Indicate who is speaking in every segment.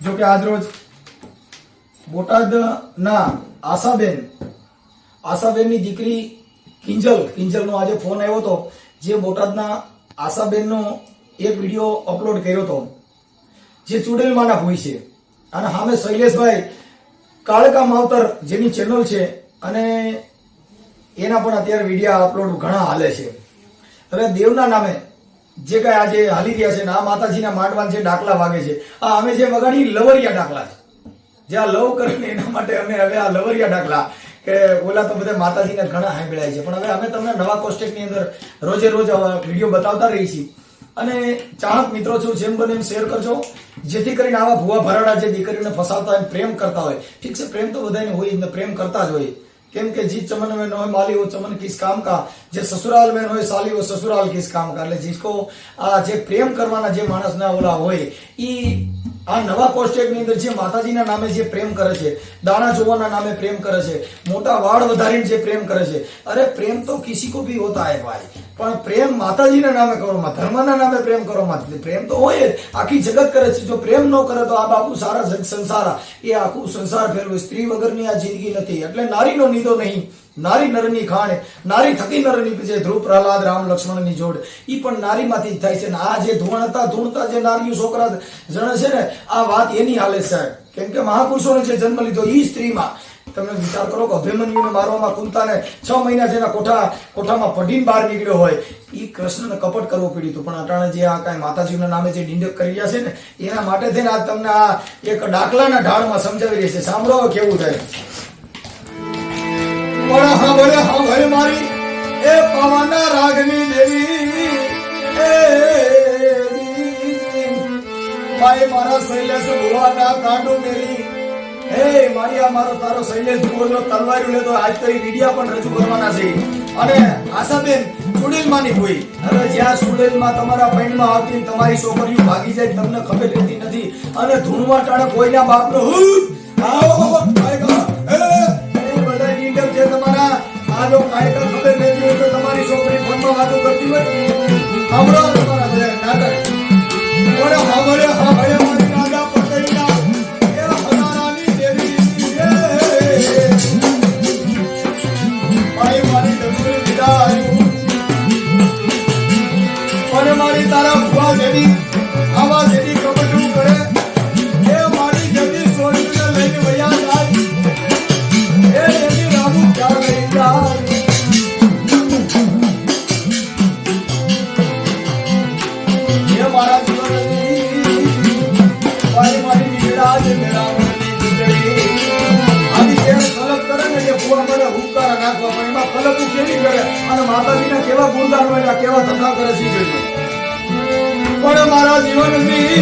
Speaker 1: જો કે આજરોજ બોટાદના આશાબેનની દીકરી કિંજલનો આજે ફોન આવ્યો હતો, જે બોટાદના આશાબેનનો એક વિડીયો અપલોડ કર્યો હતો, જે ચુડેલમાના ભૂઈ છે, અને સામે શૈલેષભાઈ કાળકા માવતર જેની ચેનલ છે, અને એના પણ અત્યારે વિડીયો અપલોડ ઘણા હાલે છે. હવે દેવના નામે જે કઈ આજે હાલી રહ્યા છે ને, આ માતાજીના માંડવાન જે ડાકલા વાગે છે, આ અમે જે વગાડી લવરિયા ડાકલા છે, જે આ લવ કરીને એના માટે અમે હવે આ લવરિયા ડાકલા, કે ઓલા તો બધા માતાજીને ઘણા સાંભળ્યા છે, પણ હવે અમે તમને નવા કોન્ટેક્ટની અંદર રોજે રોજ વિડીયો બતાવતા રહી છીએ. અને ચાહક મિત્રો છો, જેમ બને એમ શેર કરજો, જેથી કરીને આવા ભુવા ભરાડા જે દીકરીઓને ફસાવતા હોય, પ્રેમ કરતા હોય, ઠીક છે, પ્રેમ તો બધાને હોય, પ્રેમ કરતા જ હોય, કેમ કે જીत चमन में न हो माली हो चमन किस काम का, જે સસુરાલ में હોય સાલી हो ससुराल किस काम का. એટલે જીસકો આ જે પ્રેમ કરવાના જે માણસના ઓલા હોય, ઈ આ નવા કોન્ટેક્ટની અંદર જે માતાજીના નામે જે પ્રેમ કરે છે, દાણા જોવાના નામે પ્રેમ કરે છે, મોટા વાળ વધારીને જે પ્રેમ કરે છે, અરે પ્રેમ તો કિસી કો ભી હોતા હે ભાઈ, પણ પ્રેમ માતાજીના નામે કરો માં, ધર્મના નામે પ્રેમ કરો માં. પ્રેમ તો હોય, આખી જગત કરે છે. જો પ્રેમ ન કરે તો આ બાપુ સારા સંસાર, એ આખું સંસાર ફેરવું. સ્ત્રી વગરની આ જિંદગી નથી. એટલે નારીનો નીદો નહીં, નારી નરની ખાણ, નારી થકી નર નીપજે, ધ્રુવ પ્રહલાદ રામ લક્ષ્મણની જોડ, ઈ પણ નારીમાંથી જ થાય છે. ને આ જે ધૂણતા જે નારીઓ છોકરા જણે છે ને, આ વાત એની હાલે સાહેબ, કેમ કે મહાપુરુષોને જે જન્મ લીધો ઈ સ્ત્રીમાં. તમે વિચાર કરો કે અભિમન્યુને મારવામાં કુંતાને 6 મહિના જેના કોઠામાં પડીને બહાર નીકળ્યો હોય, ઈ કૃષ્ણને કપટ કરવો પડ્યું હતું. પણ અટાણે જે આ કાંઈ માતાજીના નામે જે ડિંડક કરી રહ્યા છે ને, એના માટે થઈને આ તમને આ એક ડાકલાના ઢાળમાં સમજાવી રહી છે. સાંભળો કેવું થાય. હા મારી એ પવન રાગની દેવી, ભાઈ મારા શૈલેષ ભુવાના કાંડો મેરી, હે મારી આ મારો તારો શૈલેષ ભુવાનો તલવાર્યું લેતો આજ તો વિડિયા પણ રજૂ કરવાના છે. અને આશાબેન ચુડેલમાની ભૂઈ, હવે જ્યાં ચુડેલમાં તમારા પૈણમાં આવતી તમારી છોકરીઓ ભાગી જાય, તમને ખબર રહેતી નથી, અને ધૂણવા ટાણે કોઈના બાપનો જે તમારા આ જો કાયકા ખબર નથી હોય તો તમારી છોકરી ફોનમાં વાતો કરતી હોય, સાંભળો તમારા બધા નાટક. ઓરે સાંભળે મારી રાજા પટેલના એ હનારાની દેવી, મારી ડગરી વિદાયું, અને મારી તારા ભુવા જેવી આવા જેવી કબડું કરે, એ મારી જતી સોળીને લઈને વયા જાય, એ જેવી રામુ ક્યાં લઈ જાય. એ મારા જીવનની મારી નીકળા છે મેરા મનની ગુજરી. આની જે ફલક કરે ને, જે ભુવા મને હુંકારા નાખવા, એમાં ફલક કેવી કરે, અને માતાજીના કેવા ગુણગાન હોય, કેવા ધંધા કરે છે જોજો. પણ મારા જીવનની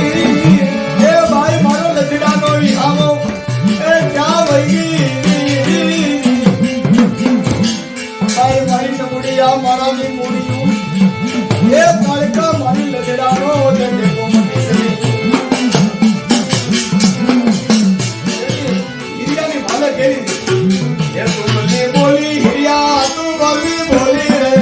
Speaker 1: એ ભાઈ મારો લજડાનો વિહામો એ ક્યાં વહી ગઈ, ભાઈ મારી નબુડિયા મારાની મૂડિયું, એ કાળકા મારી લજડાનો દેખો મટી છે. હિરિયાની ભાલે કેરી એ તું બોલી હિરિયા, તું બોલી રે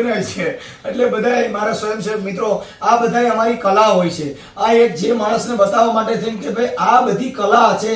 Speaker 1: બનાવે છે. એટલે બધાય મારા સ્વયંસેવક મિત્રો, આ બધાય અમારી કલા હોય છે. આ એક જે માણસને બતાવવા માટે છે કે ભાઈ આ બધી કલા છે.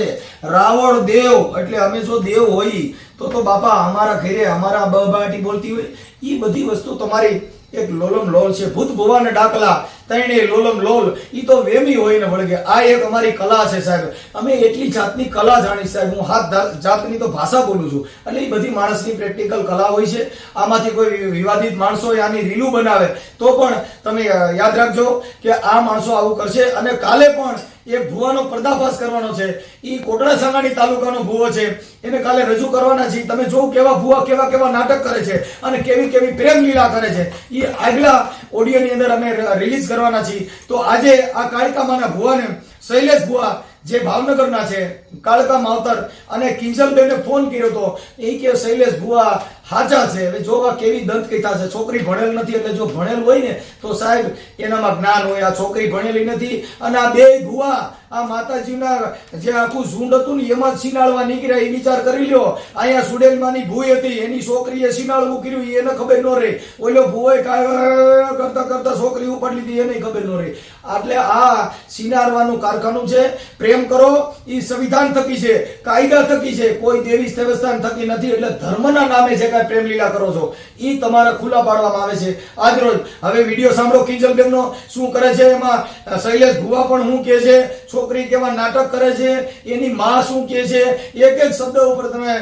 Speaker 1: રાવણ દેવ એટલે અમે જો દેવ હોય તો બાપા અમારા ઘરે અમારા બબાટી બોલતી હોય. એ બધી વસ્તુ તમારી એક લોલમ લોલ છે. ભૂત ભુવાને ડાકલા તૈણે લોલમ લોલ, ઈ તો વેમી હોય ને વળગે. આ એક અમારી કલા છે સાહેબ. અમે એટલી જાતની કલા જાણી સાહેબ. હું હાથ જાતની તો ભાષા બોલું છું. એટલે એ બધી માણસની પ્રેક્ટિકલ કલા હોય છે. આમાંથી કોઈ વિવાદિત માણસો આની રીલું બનાવે તો પણ તમે યાદ રાખજો કે આ માણસો આવું કરશે. અને કાલે પણ એક ભુવાનો પર્દાફાશ કરવાનો છે. ઈ કોટડા સાંગાણી તાલુકાનો ભુવો છે. એને કાલે રજૂ કરવાના છે. તમે જો કેવા ભુવા કેવા કેવા નાટક કરે છે અને કેવી કેવી પ્રેમ લીલા કરે છે. ઈ આગલા ઓડિયોની અંદર અમે રિલીઝ કરવાના છીએ. તો આજે આ કાળકામાના ભુવાને શૈલેષ ભુવા જે ભાવનગરના છે, કાળકા માવતર, અને કિંજલબેને ફોન કર્યો તો એ કે શૈલેષ ભુવા હાચા છે. હવે જો આ કેવી દંત કથા છે. છોકરી ભણેલ નથી, એટલે જો ભણેલ હોય ને તો સાહેબ એનામાં જ્ઞાન હોય. આ છોકરી ભણેલી નથી. અને આ બે ભુવા આ માતાજીના જે આખું ઝુંડ હતું ને એમાં સિનાળવા નીકળ્યા. એ વિચાર કરી લ્યો. અહીંયા સુડેલમાંની ભૂઈ હતી, એની છોકરીએ સિનાળવું કર્યું, એને ખબર ન રહી. ઓલો ભુવોએ કરતા કરતા છોકરી ઉપાડી લીધી, એને ખબર ન રહી. એટલે આ સિનારવાનું કારખાનું છે. પ્રેમ કરો એ સંવિધાન થકી છે, કાયદા થકી છે, કોઈ દેવી દેવસ્થાન થકી નથી. એટલે ધર્મના નામે જે કાંઈ પ્રેમ લીલા કરો છો એ તમારા ખુલ્લા પાડવામાં આવે છે આજ રોજ. હવે વિડીયો સાંભળો કિંજલબેનનો શું કરે છે. એમાં શૈલેષ ભુવા પણ શું કહે છે, છોકરી કેવા નાટક કરે છે, એની માં શું કહે છે. એક એક શબ્દ ઉપર તમે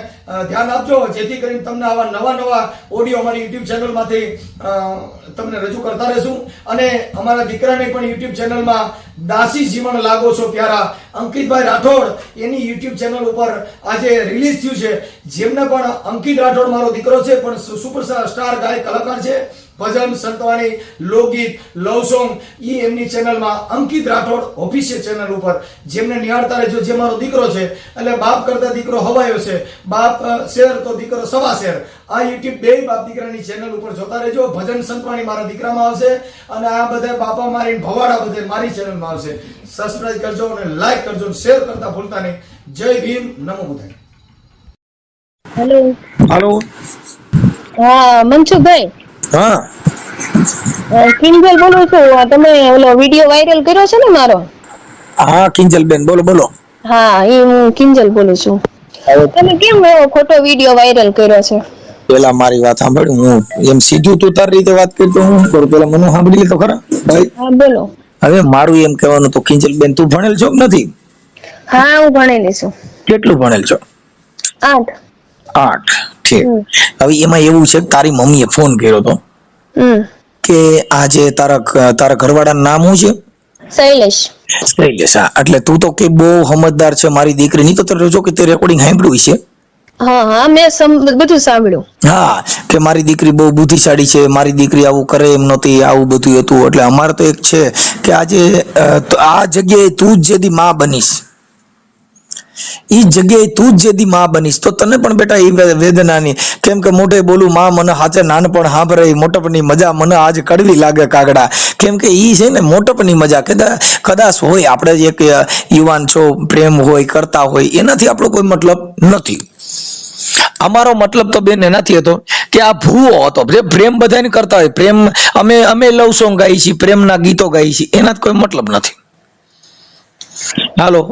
Speaker 1: ધ્યાન આપજો, જેથી કરીને તમને આવા નવા નવા ઓડિયો અમારી યુટ્યુબ ચેનલમાંથી તમને રજૂ કરતા રહેશું. અને અમારા દીકરાને પણ યુટ્યુબ ચેનલમાં દાસી જીવન લાગો છો પ્યારા અંકિતભાઈ રાઠોડ, એની યુટ્યુબ ચેનલ ઉપર આજે રિલીઝ થયું છે. જેમને પણ અંકિત રાઠોડ મારો દીકરો છે, પણ સુપર સ્ટાર ગાયક કલાકાર છે. ભજન, સંતવાણી, લોકગીત, લવ સોંગ એ એમની ચેનલમાં અંકિત રાઠોડ ઓફિશિયલ ચેનલ ઉપર જેમને નિહાળતા રહેજો. જે મારો દીકરો છે એટલે બાપ કરતા દીકરો હવાયો છે. બાપ શેર તો દીકરો સવા શેર. આ યુટ્યુબ બે બાપ દીકરાની ચેનલ ઉપર જોતા રહેજો. ભજન, સંતવાણી મારા દીકરામાં આવશે અને આ બધા બાપા મારી ભવાડા બધે મારી ચેનલમાં આવશે. સબસ્ક્રાઇબ કરજો અને લાઈક કરજો અને શેર કરતા ભૂલતા નહીં. જય ભીમ, નમો બુદ્ધાય.
Speaker 2: હેલો
Speaker 3: હાલો.
Speaker 2: હા મનસુખભાઈ,
Speaker 3: હા
Speaker 2: કિંજલ બોલું છું. તમે ઓલો વિડિયો વાયરલ કર્યો છે ને મારો?
Speaker 3: હા કિંજલબેન બોલો બોલો.
Speaker 2: હા એ હું કિંજલ બોલું છું. તમે કેમ એવો ખોટો વિડિયો વાયરલ કર્યો છે?
Speaker 3: પેલા મારી વાત સાંભળ. હું એમ સીધું તું તારી રીતે વાત કરતો હું કરું, પેલા મને સાંભળી લે તો ખરા ભાઈ.
Speaker 2: હા બોલો.
Speaker 3: હવે મારું એમ કહેવાનું તો કિંજલબેન, તું ભણેલ છો કે નથી?
Speaker 2: હા હું ભણેલી છું.
Speaker 3: કેટલું ભણેલ છો?
Speaker 2: 8.
Speaker 3: 8. ઠીક. હવે એમાં એવું છે કે તારી મમ્મીએ ફોન કર્યો તો કે આજે તારા ઘરવાળાનું નામ શું છે?
Speaker 2: શૈલેષ.
Speaker 3: શૈલેષ. હા, એટલે તું તો કે બહુ સમજદાર છે મારી દીકરી. નહીં તો તે જો કે તે રેકોર્ડિંગ સાંભળ્યું છે.
Speaker 2: હા હા મેં બધું સાંભળ્યું.
Speaker 3: હા, કે મારી દીકરી બહુ બુદ્ધિશાળી છે, મારી દીકરી આવું કરે એમ નહોતી, આવું બધું હતું. એટલે અમારે તો એક છે કે આજે આ જગ્યાએ તું જ જેદી માં બનીશ, ઈ જગ્યાએ તું જ જેદી માં બનીશ તો તને પણ બેટા એ વેદનાની, કેમ કે મોઢે બોલું માં મને હાચે નાનપણ સાંભળે, મોટપની મજા મને આજ કડવી લાગે કાગડા. કેમ કે ઈ છે ને મોટપની મજા કદાચ હોય. આપણે એક યુવાન છો, પ્રેમ હોય, કરતા હોય, એનાથી આપણો કોઈ મતલબ નથી. અમારો મતલબ તો બેન એનાથી હતો કે આ ભૂવો હતો. જે પ્રેમ બધાને કરતા હોય, પ્રેમ અમે લવ સોંગ ગાઈ છીએ, પ્રેમના ગીતો ગાઈ છીએ, એનાથી કોઈ મતલબ નથી. હાલો.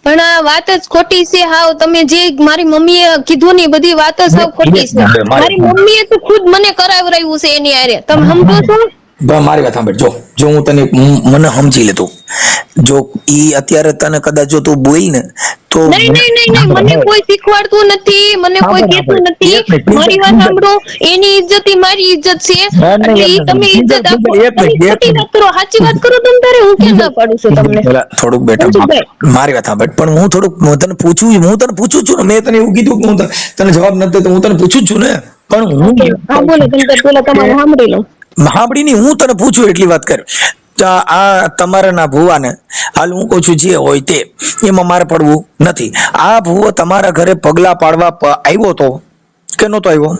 Speaker 2: પણ આ વાત જ ખોટી છે હાવ. તમે જે મારી મમ્મીએ કીધું ને બધી વાત જ હાવ ખોટી છે. મારી મમ્મીએ તો ખુદ મને કરાવરાયું છે એની હારે. તમે સમજો છો?
Speaker 3: મારી વાત સાંભળ. જો હું તને મને સમજી લેતો, જો ઈ અત્યારે તને કદાચ જો તું બોલ ને તો
Speaker 2: નહીં મને કોઈ શીખવાડતું નથી, મને કોઈ કહેતું નથી. મારી વાત સાંભળો, એની ઇજ્જત ઈ મારી ઇજ્જત છે એટલે ઈ તમે ઇજ્જત આપો. ખોટી વાત કરો, સાચી વાત કરો તમ તારે. હું કેમ ના પાડું છું તમને?
Speaker 3: થોડુંક બેટા મારી વાત સાંભળ. પણ હું થોડુંક તને પૂછું છું ને. મેં તને એવું કીધું કે હું તને જવાબ નથી તો હું તને પૂછું છું ને. પણ હું
Speaker 2: હા બોલો, તમે પેલા તમારે સાંભળી લો.
Speaker 3: સાંભળી નહીં, હું તને પૂછું એટલી વાત કર. આ તમારા ના ભુવાને હાલ હું કહું છું જે હોય તે, એમાં મારે પડવું નથી. આ ભુવો તમારા ઘરે પગલા પાડવા આવ્યો તો કે નતો આવ્યો?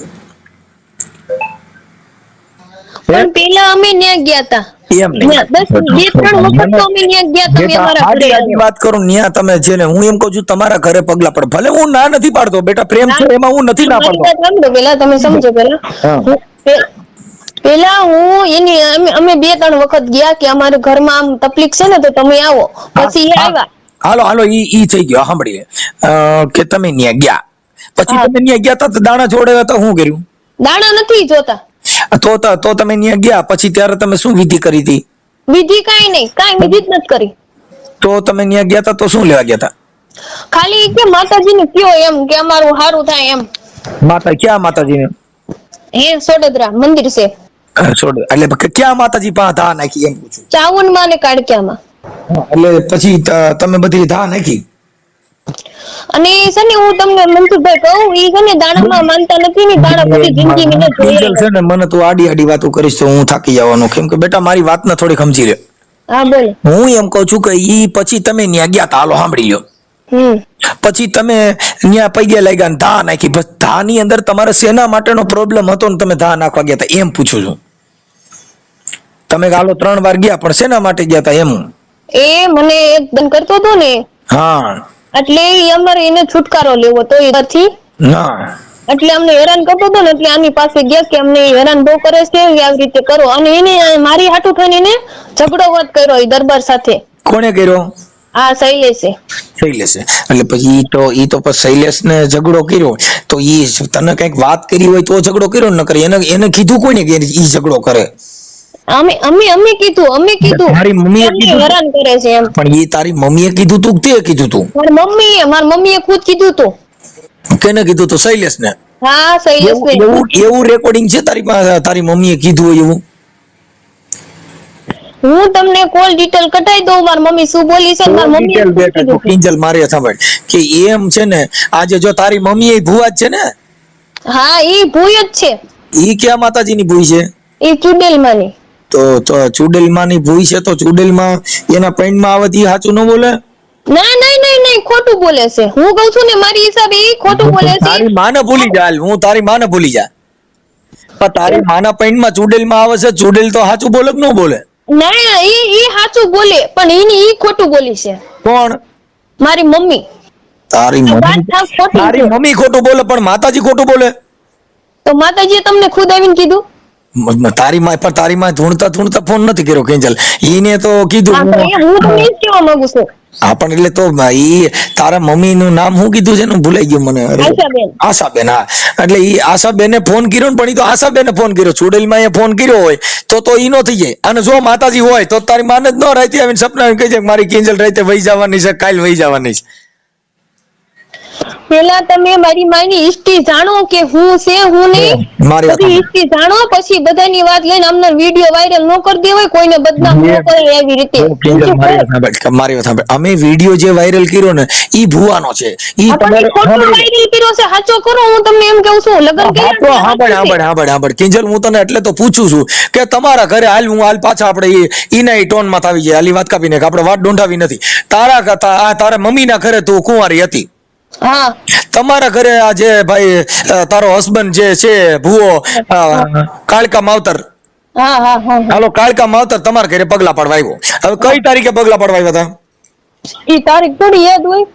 Speaker 2: પણ પેલા અમે ન્યા ગયા હતા.
Speaker 3: એમ નહીં,
Speaker 2: 2-3 વખત તો અમે ન્યા ગયા. તમે અમારા ઘરે
Speaker 3: વાત કરું ન્યા તમે છે ને. હું એમ કહું છું તમારા ઘરે પગલા પડે. ભલે હું ના નથી પાડતો બેટા, પ્રેમ છે એમાં હું નથી ના પાડતો.
Speaker 2: પેલા તમે સમજો. પેલા પેલા હું એની અમે 2-3 વખત ગયા કે અમારે ઘરમાં આમ તકલીફ છે ને તો તમે આવો, પછી એ આવ્યા.
Speaker 3: હાલો ઈ થઈ ગયો. સાંભળી લે. કે તમે ન્યા ગયા, પછી તમે ન્યા ગયા તા તો દાણા છોડ્યા હતા, શું કર્યું?
Speaker 2: દાણા નથી જોતા.
Speaker 3: તો તમે ન્યા ગયા પછી ત્યારે તમે શું વિધિ કરી હતી?
Speaker 2: વિધિ કાંઈ નહીં, કાંઈ વિધિ જ નથી કરી.
Speaker 3: તો તમે ન્યા ગયા તા તો શું લેવા ગયા તા?
Speaker 2: ખાલી કે માતાજીને કયો એમ કે અમારું સારું થાય એમ.
Speaker 3: માતા ક્યાં માતાજીને?
Speaker 2: હે સોડદરા મંદિર છે.
Speaker 3: એટલે ક્યાં માતાજી પાસે ધા નાખી એમ પૂછું?
Speaker 2: ચાવનમાં ને કાડકિયામાં.
Speaker 3: એટલે પછી તમે બધી ધા નાખી?
Speaker 2: અને છે ને હું તમને મનસુખભાઈ કહું, ઈ છે ને દાણામાં માનતા નથી ને દાણા બધી જિંદગી મને જોઈ
Speaker 3: છે ને. મને તું આડી વાતો કરીશ તો હું થાકી જવાનો, કેમ કે બેટા મારી વાતને થોડી સમજી લે.
Speaker 2: હા બોલો.
Speaker 3: હું એમ કહું છું કે ઈ પછી તમે ન્યા ગયા તા, હાલો સાંભળી લ્યો. પછી તમે ન્યા પૈયા લાગ્યા ને ધા નાખી, બસ ધા ની અંદર તમારે શેના માટેનો પ્રોબ્લેમ હતો ને તમે ધા નાખવા ગયા તા એમ પૂછું છું. તમે હાલો 3 વાર ગયા પણ શેના માટે ગયા તા એમ?
Speaker 2: એ મને એક દન કરતો હતો ને,
Speaker 3: હા,
Speaker 2: એટલે અમારે એને છુટકારો લેવો તો એથી,
Speaker 3: હા,
Speaker 2: એટલે અમને હેરાન કરતો હતો ને એટલે આની પાસે ગયા કે અમને હેરાન બહુ કરે છે આવી રીતે કરો. અને એને મારી હાટુ થઈને એને ઝઘડો વધ કર્યો એ દરબાર સાથે.
Speaker 3: કોણે કર્યો?
Speaker 2: આ શૈલેષે.
Speaker 3: એટલે પછી ઈ તો પછી શૈલેષ ને ઝઘડો કર્યો તો ઈ તને કઈક વાત કરી હોય તો ઝઘડો કર્યો ન કરે? એને કીધું કોઈને કે ઈ ઝઘડો કરે?
Speaker 2: અમે કીધું
Speaker 3: તારી મમ્મીએ કીધું
Speaker 2: હેરાન કરે છે એમ.
Speaker 3: પણ ઈ તારી મમ્મીએ કીધું તું તે કીધું તું?
Speaker 2: મારી મમ્મીએ ખુદ કીધું તું.
Speaker 3: કેને કીધું તું? શૈલેષ ને?
Speaker 2: હા શૈલેષ ને.
Speaker 3: એવું રેકોર્ડિંગ છે તારી પાસે તારી મમ્મીએ કીધું હોય એવું?
Speaker 2: હું તમને કોલ ડિટેલ કટાઈ દઉં મારી મમ્મી શું બોલી છે. મારી મમ્મી
Speaker 3: કિંજલ મારે સાંભળ કે એમ છે ને, આજે જો તારી મમ્મી એ ભુવા જ છે ને?
Speaker 2: હા ઈ ભૂય જ છે.
Speaker 3: ઈ ક્યાં માતાજીની ભૂઈ છે?
Speaker 2: ઈ ચુડેલમાંની.
Speaker 3: તો ચુડેલમાંની ભૂઈ છે તો ચુડેલમાં એના પૈણમાં આવે ઈ સાચું ન બોલે?
Speaker 2: ના નહીં ખોટું બોલે છે. હું કહું છું ને મારી હિસાબે ઈ ખોટું બોલે છે.
Speaker 3: તારી માને ભૂલી જા, હું તારી માને ભૂલી જા, પણ તારી માના પૈણમાં ચુડેલમાં આવે છે, ચુડેલ તો સાચું બોલે કે ન બોલે?
Speaker 2: ના ઈ સાચું બોલે પણ ઈ ખોટું બોલી છે.
Speaker 3: કોણ?
Speaker 2: મારી મમ્મી.
Speaker 3: તારી મમ્મી ખોટું બોલે પણ માતાજી ખોટું બોલે?
Speaker 2: તો માતાજીએ તમને ખુદ આવીને કીધું?
Speaker 3: તારી માં ધૂણતા ફોન નથી કર્યો કિંજલ. ઈને તો કીધું.
Speaker 2: હું તમને ઈ જ કહેવા માંગુ છું.
Speaker 3: હા પણ એટલે તો ઈ તારા મમ્મી નું નામ શું કીધું છે ને? ભૂલાઈ ગયું મને. આશાબેન. હા, એટલે ઈ આશાબેને ફોન કર્યો ને, પણ ઈ તો આશાબેને ફોન કર્યો. ચુડેલમાં એ ફોન કર્યો હોય તો ઈ નો થઈ જાય. અને જો માતાજી હોય તો તારી માને જ ન રાતે આવીને સપના કહી જાય મારી કિંજલ રાતે વહી જવાની છે, કાલ વહી જવાની છે.
Speaker 2: પેલા તમે મારી માની હિસ્ટ્રી જાણો કે હું છે હું નહીં. બધી હિસ્ટ્રી જાણો પછી બધાની વાત લઈને અમને વિડિયો વાયરલ ન કરી દેવાય, કોઈને બદનામ ન કરે એવી રીતે.
Speaker 3: મારી વાત સાંભળ. અમે વિડિયો જે વાયરલ કર્યો ને ઈ ભુવાનો છે. ઈ
Speaker 2: તમારે ખોટો વાયરલ કર્યો છે, સાચો કરો. હું તમને એમ કહું છું લગન કર્યા.
Speaker 3: સાંભળ કિંજલ, હું તને એટલે તો પૂછું છું કે તમારા ઘરે હાલ પાછા આપણે ઈના ટોન માં આવી જાય. હાલી વાત કાપીને આપણે વાત ડોંઢાવી નથી. તારા મમ્મીના ઘરે તું કુંવારી હતી.
Speaker 2: હા.
Speaker 3: તમારા ઘરે આ જે ભાઈ તારો હસબન્ડ જે છે ભુવો કાળકા માવતર, હાલો કાળકા માવતર તમારા ઘરે પગલા પાડવા આવ્યો. હવે કઈ તારીખે પગલા પાડવા આવ્યા હતા?
Speaker 2: ઈ તારીખ થોડી યાદ હોય.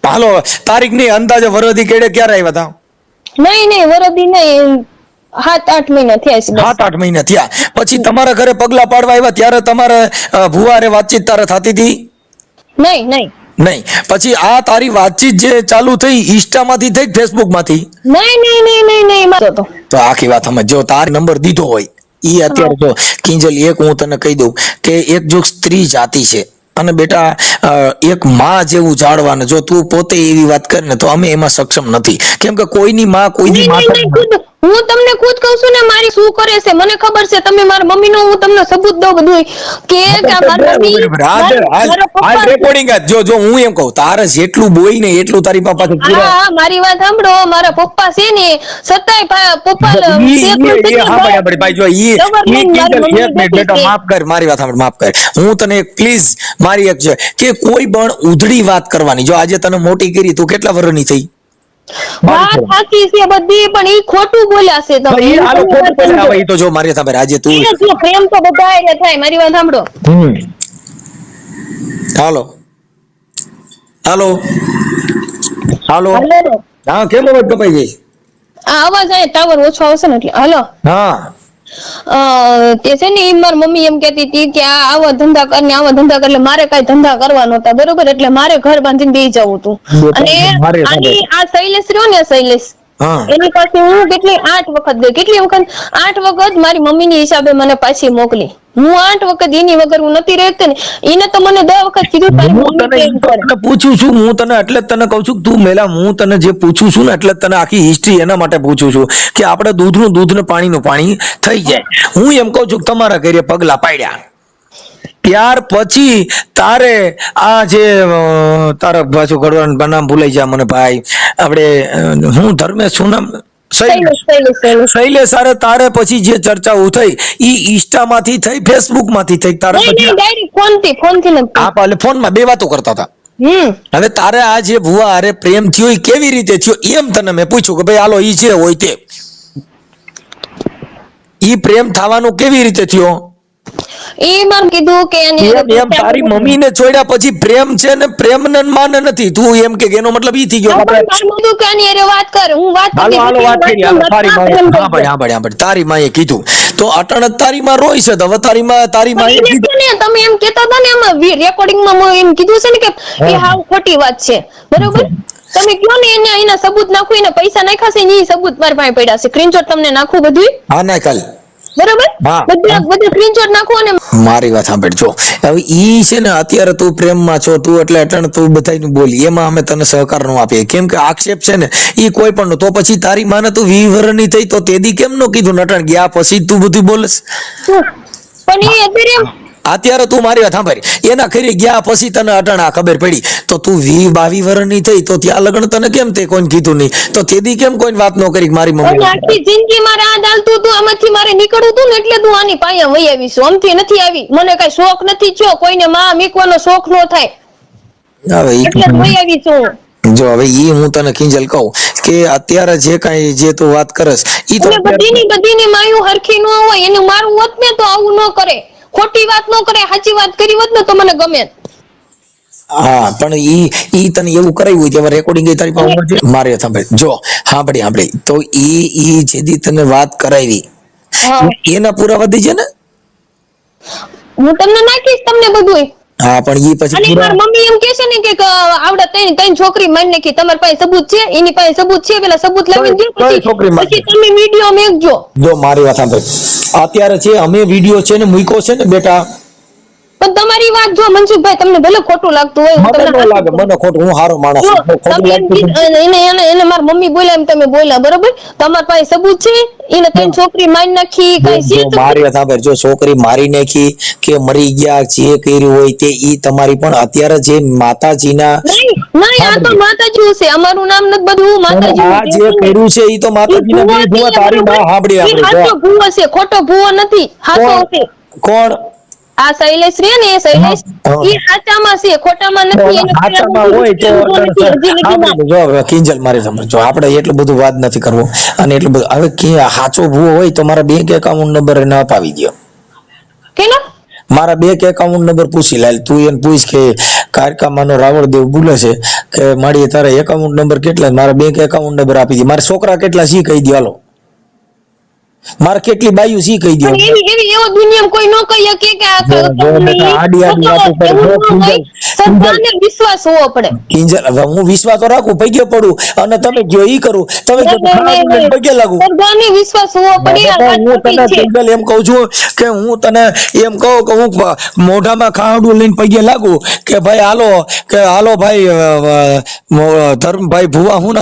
Speaker 3: હાલો તારીખ ની અંદાજે વરદી કેડે ક્યારે આવ્યા હતા?
Speaker 2: નહીં વરદી નહીં, 7-8 મહિના થયા છે.
Speaker 3: 7-8 મહિના થયા. પછી તમારા ઘરે પગલા પાડવા આવ્યા ત્યારે તમારે ભુવારે વાતચીત તારે થતી હતી?
Speaker 2: નહીં.
Speaker 3: પછી આ તારી વાતચીત જે ચાલુ થઈ ઇન્સ્ટા માંથી થઈ ફેસબુક માંથી?
Speaker 2: નહીં.
Speaker 3: તો આખી વાત સમજ. જો તાર નંબર દીધો હોય ઈ અત્યારે જો કિંજલ, એક હું તને કહી દઉં કે એક જો સ્ત્રી જાતિ છે અને બેટા એક માં જેવું જાળવાને જો તું પોતે એવી વાત કરે ને તો અમે એમાં સક્ષમ નથી. કેમ કે કોઈની માં કોઈની માતા.
Speaker 2: હું તમને ખુદ કહું છું ને મારી શું કરે છે મને ખબર છે. તમે મારા મમ્મી નો હું તમને સબૂત દઉં બધું કે
Speaker 3: રેકોર્ડિંગ જો હું એમ કહું તારે જેટલું બોય ને એટલું તારી પપ્પા.
Speaker 2: હા મારી વાત સાંભળો. મારા પપ્પા છે ને સતાય પપ્પા
Speaker 3: માફ કર, મારી વાત સાંભળ, માફ કર. હું તને પ્લીઝ મારી એક છે કે કોઈ પણ ઉધડી વાત કરવાની. જો આજે તને મોટી કરી તું કેટલા વર્ષની થઈ?
Speaker 2: વાત સાચી છે બધી પણ ઈ ખોટું બોલ્યા છે તમે.
Speaker 3: ઈ તો જો મારી સામે આજે તું
Speaker 2: પ્રેમ તો બધાય થાય. મારી વાત સાંભળો.
Speaker 3: હાલો. હા કેમ અવાજ કપાઈ જાય?
Speaker 2: આ અવાજ આ ટાવર ઓછો આવશે ને એટલે. હાલો.
Speaker 3: હા
Speaker 2: તે છે ને ઈ મારી મમ્મી એમ કહેતી હતી કે આ આવા ધંધા કર ને આવા ધંધા કર, એટલે મારે કઈ ધંધા કરવા નહોતા, બરોબર, એટલે મારે ઘર બાંધીને બેસી જવું હતું. અને આની આ શૈલેષ રહ્યો ને, શૈલેષ,
Speaker 3: હા
Speaker 2: એની પાસે હું કેટલી 8 વખત ગઈ. કેટલી વખત? 8 વખત મારી મમ્મીની હિસાબે મને પાછી મોકલી. હું 8 વખત એની વગર હું નથી રહેતી ને. એને તો મને 10 વખત કીધું તારી
Speaker 3: હું
Speaker 2: મમ્મી
Speaker 3: તને
Speaker 2: કેમ કરે.
Speaker 3: તને પૂછું છું, હું તને એટલે જ તને કહું છું કે તું મેલા, હું તને જે પૂછું છું ને એટલે જ તને આખી હિસ્ટ્રી એના માટે પૂછું છું કે આપણે દૂધનું દૂધ ને પાણીનું પાણી થઈ જાય. હું એમ કહું છું કે તમારા ઘરે પગલા પાડ્યા, ત્યાર પછી તારે આ જે તારા પાછું ઘરવાનું નામ ભૂલાઈ જાય મને ભાઈ, આપણે હું ધર્મેશ શું નામ, શૈલેષ સારે તારે પછી જે ચર્ચાઓ થઈ ઈ ઇન્સ્ટા માંથી થઈ, ફેસબુક માંથી થઈ, તારે પછી
Speaker 2: ડાયરેક્ટ ફોન થી નથી.
Speaker 3: આ પાલે ફોનમાં બે વાતો કરતા હતા. હવે તારે આ જે ભુવા અરે પ્રેમ થયો એ કેવી રીતે થયો એમ તને મેં પૂછ્યું કે ભાઈ હાલો ઈ જે હોય તે ઈ પ્રેમ થવાનું કેવી રીતે થયો?
Speaker 2: ઈ મને કીધું કે
Speaker 3: એમ તારી મમ્મીને છોડ્યા પછી પ્રેમ છે ને પ્રેમ ને માન નથી, તું એમ કે એનો મતલબ ઈ થઈ ગયો.
Speaker 2: વાત કર, હું વાત
Speaker 3: હાલો વાત કરી. તારી માએ કીધું તો અટણ જ તારી માં રોય છે, તો હવે તારી માએ કીધું
Speaker 2: ને, તમે એમ કહેતા હતા ને એમાં રેકોર્ડિંગ માં એમ કીધું છે ને કે એ હાવ ખોટી વાત છે, બરોબર? તમે કયો ને એને એના સબૂત નાખું, એને પૈસા નાખ્યા છે ને ઈ સબૂત મારી પાસે પડ્યા છે, સ્ક્રીનશોટ તમને નાખું બધું.
Speaker 3: હા ના કાલ
Speaker 2: બરોબર, બધા સ્ક્રીનશોટ નાખો. અને
Speaker 3: મારી વાત સાંભળજો, હવે ઈ છે ને અત્યારે તું પ્રેમમાં છો, તું એટલે તું બધાયનું બોલી, એમાં અમે તને સહકાર નો આપીએ, કેમ કે આક્ષેપ છે ને ઈ કોઈ પણ તો પછી તારી માને તું 20 વર્ષની થઈ તો તેદી કેમ નો કીધું? નટણ ગયા પછી તું બધું બોલસ.
Speaker 2: પણ
Speaker 3: અત્યારે તું મારી વાત સાંભળ, એના ખરી ગયા પછી તને અટણ આ ખબર પડી, તો તું 20-22 વર્ષની થઈ તો ત્યાં લગ્ન તને કેમ તે કોઈ કીધું નહીં, તો તેદી કેમ કોઈ વાત ન કરી? મારી મમ્મી
Speaker 2: આખી જિંદગી મારે આ દાલતું હતું, આમાંથી મારે નીકળવું હતું ને એટલે તું આની પાયા વહી આવી છું, આમથી નથી આવી. મને કઈ શોખ નથી થયો, કોઈને માં મીકવાનો શોખ નો થાય, એટલે વહી આવી છું.
Speaker 3: જો હવે ઈ હું તને કિંજલ કહું કે અત્યારે જે કાંઈ જે તું વાત કરસ ઈ તો
Speaker 2: બધીની માયું હરખી ન હોય, એને મારું હોત ને તો આવું ન કરે, ખોટી વાત ન કરે, સાચી વાત કરી હોત ને તો મને ગમે.
Speaker 3: હા પણ ઈ તને એવું કરાયું હોય કે રેકોર્ડિંગ તારી પાસે મારે સાંભળ, જો સાંભળી તો ઈ જેદી તને વાત કરાવી એના પુરાવા દેજે ને,
Speaker 2: હું તમને નાખીશ તમને બધું.
Speaker 3: હા પણ ઈ પછી
Speaker 2: અને મારી મમ્મી એમ કહે છે ને કે આવડા ત્રણ છોકરી મારી નાખી, તમારી પાસે સબૂત છે? એની પાસે સબૂત છે, પેલા સબૂત લાવી દો, પછી તમે વિડિયો મેકજો.
Speaker 3: જો મારી વાત સાંભળ, અત્યારે છે અમે વિડિયો છે ને મૂક્યો છે ને બેટા,
Speaker 2: પણ તમારી વાત જો મનસુખભાઈ તમને ભલે ખોટું લાગતું હોય,
Speaker 3: મને ન લાગે, મને ખોટું, હું હારો માણસ છું, ખોટું લાગતું
Speaker 2: એને મારી મમ્મી બોલ્યા એમ તમે બોલ્યા, બરોબર? તમારી પાસે સબૂત છે? એને ત્રણ છોકરી મારી નાખી, કઈ છે?
Speaker 3: મારી વાત સાંભળ, જો છોકરી મારી નાખી કે મરી ગયા, જે કર્યું હોય તે ઈ તમારી, પણ અત્યારે જે માતાજીના
Speaker 2: નહીં, આ તો માતાજી છે, અમારું નામ નથી બધું માતાજી.
Speaker 3: આ જે કર્યું છે ઈ તો માતાજીના બે ભૂવા, તારી માં હાંભળી આપણે,
Speaker 2: સાચો ભૂવો છે, ખોટો ભૂવો નથી, સાચો છે.
Speaker 3: કોણ?
Speaker 2: આ શૈલેષ રે ને, શૈલેષ ઈ સાચામાં છે, ખોટામાં નથી. એને
Speaker 3: સાચામાં હોય તો જો કિંજલ મારી સમજો, આપણે એટલું બધું વાત નથી કરવું અને એટલું બધું. હવે કે સાચો ભૂવો હોય તો મારા બેંક એકાઉન્ટ નંબર એને અપાવી દો.
Speaker 2: કેનો?
Speaker 3: મારા બેંક એકાઉન્ટ નંબર પૂછી લે, તું એને પૂછ કે કારકામાનો રાવળદેવ બોલે છે કે મારી તારા એકાઉન્ટ નંબર કેટલા, મારા બેંક એકાઉન્ટ નંબર આપી દે, મારા છોકરા કેટલા સી કહી દો, હાલો મારે કેટલી બાયુ સી કહી દો.
Speaker 2: એવી એવો દુનિયામાં કોઈ નો કહી શકે કે સરકારને વિશ્વાસ હોવો પડે.
Speaker 3: કિંજલ હવે હું વિશ્વાસ રાખું, પૈકે પડું અને તમે જો ઈ કરું, તમે પૈકે લાગુ,
Speaker 2: સરકારને વિશ્વાસ હોવો પડે.
Speaker 3: હું તને કિંજલ એમ કહું છું કે હું તને એમ કહું કે હું મોઢામાં ખાવડું લઈને પૈકે લાગુ કે ભાઈ હાલો ભાઈ ધર્મભાઈ ભુવા, હું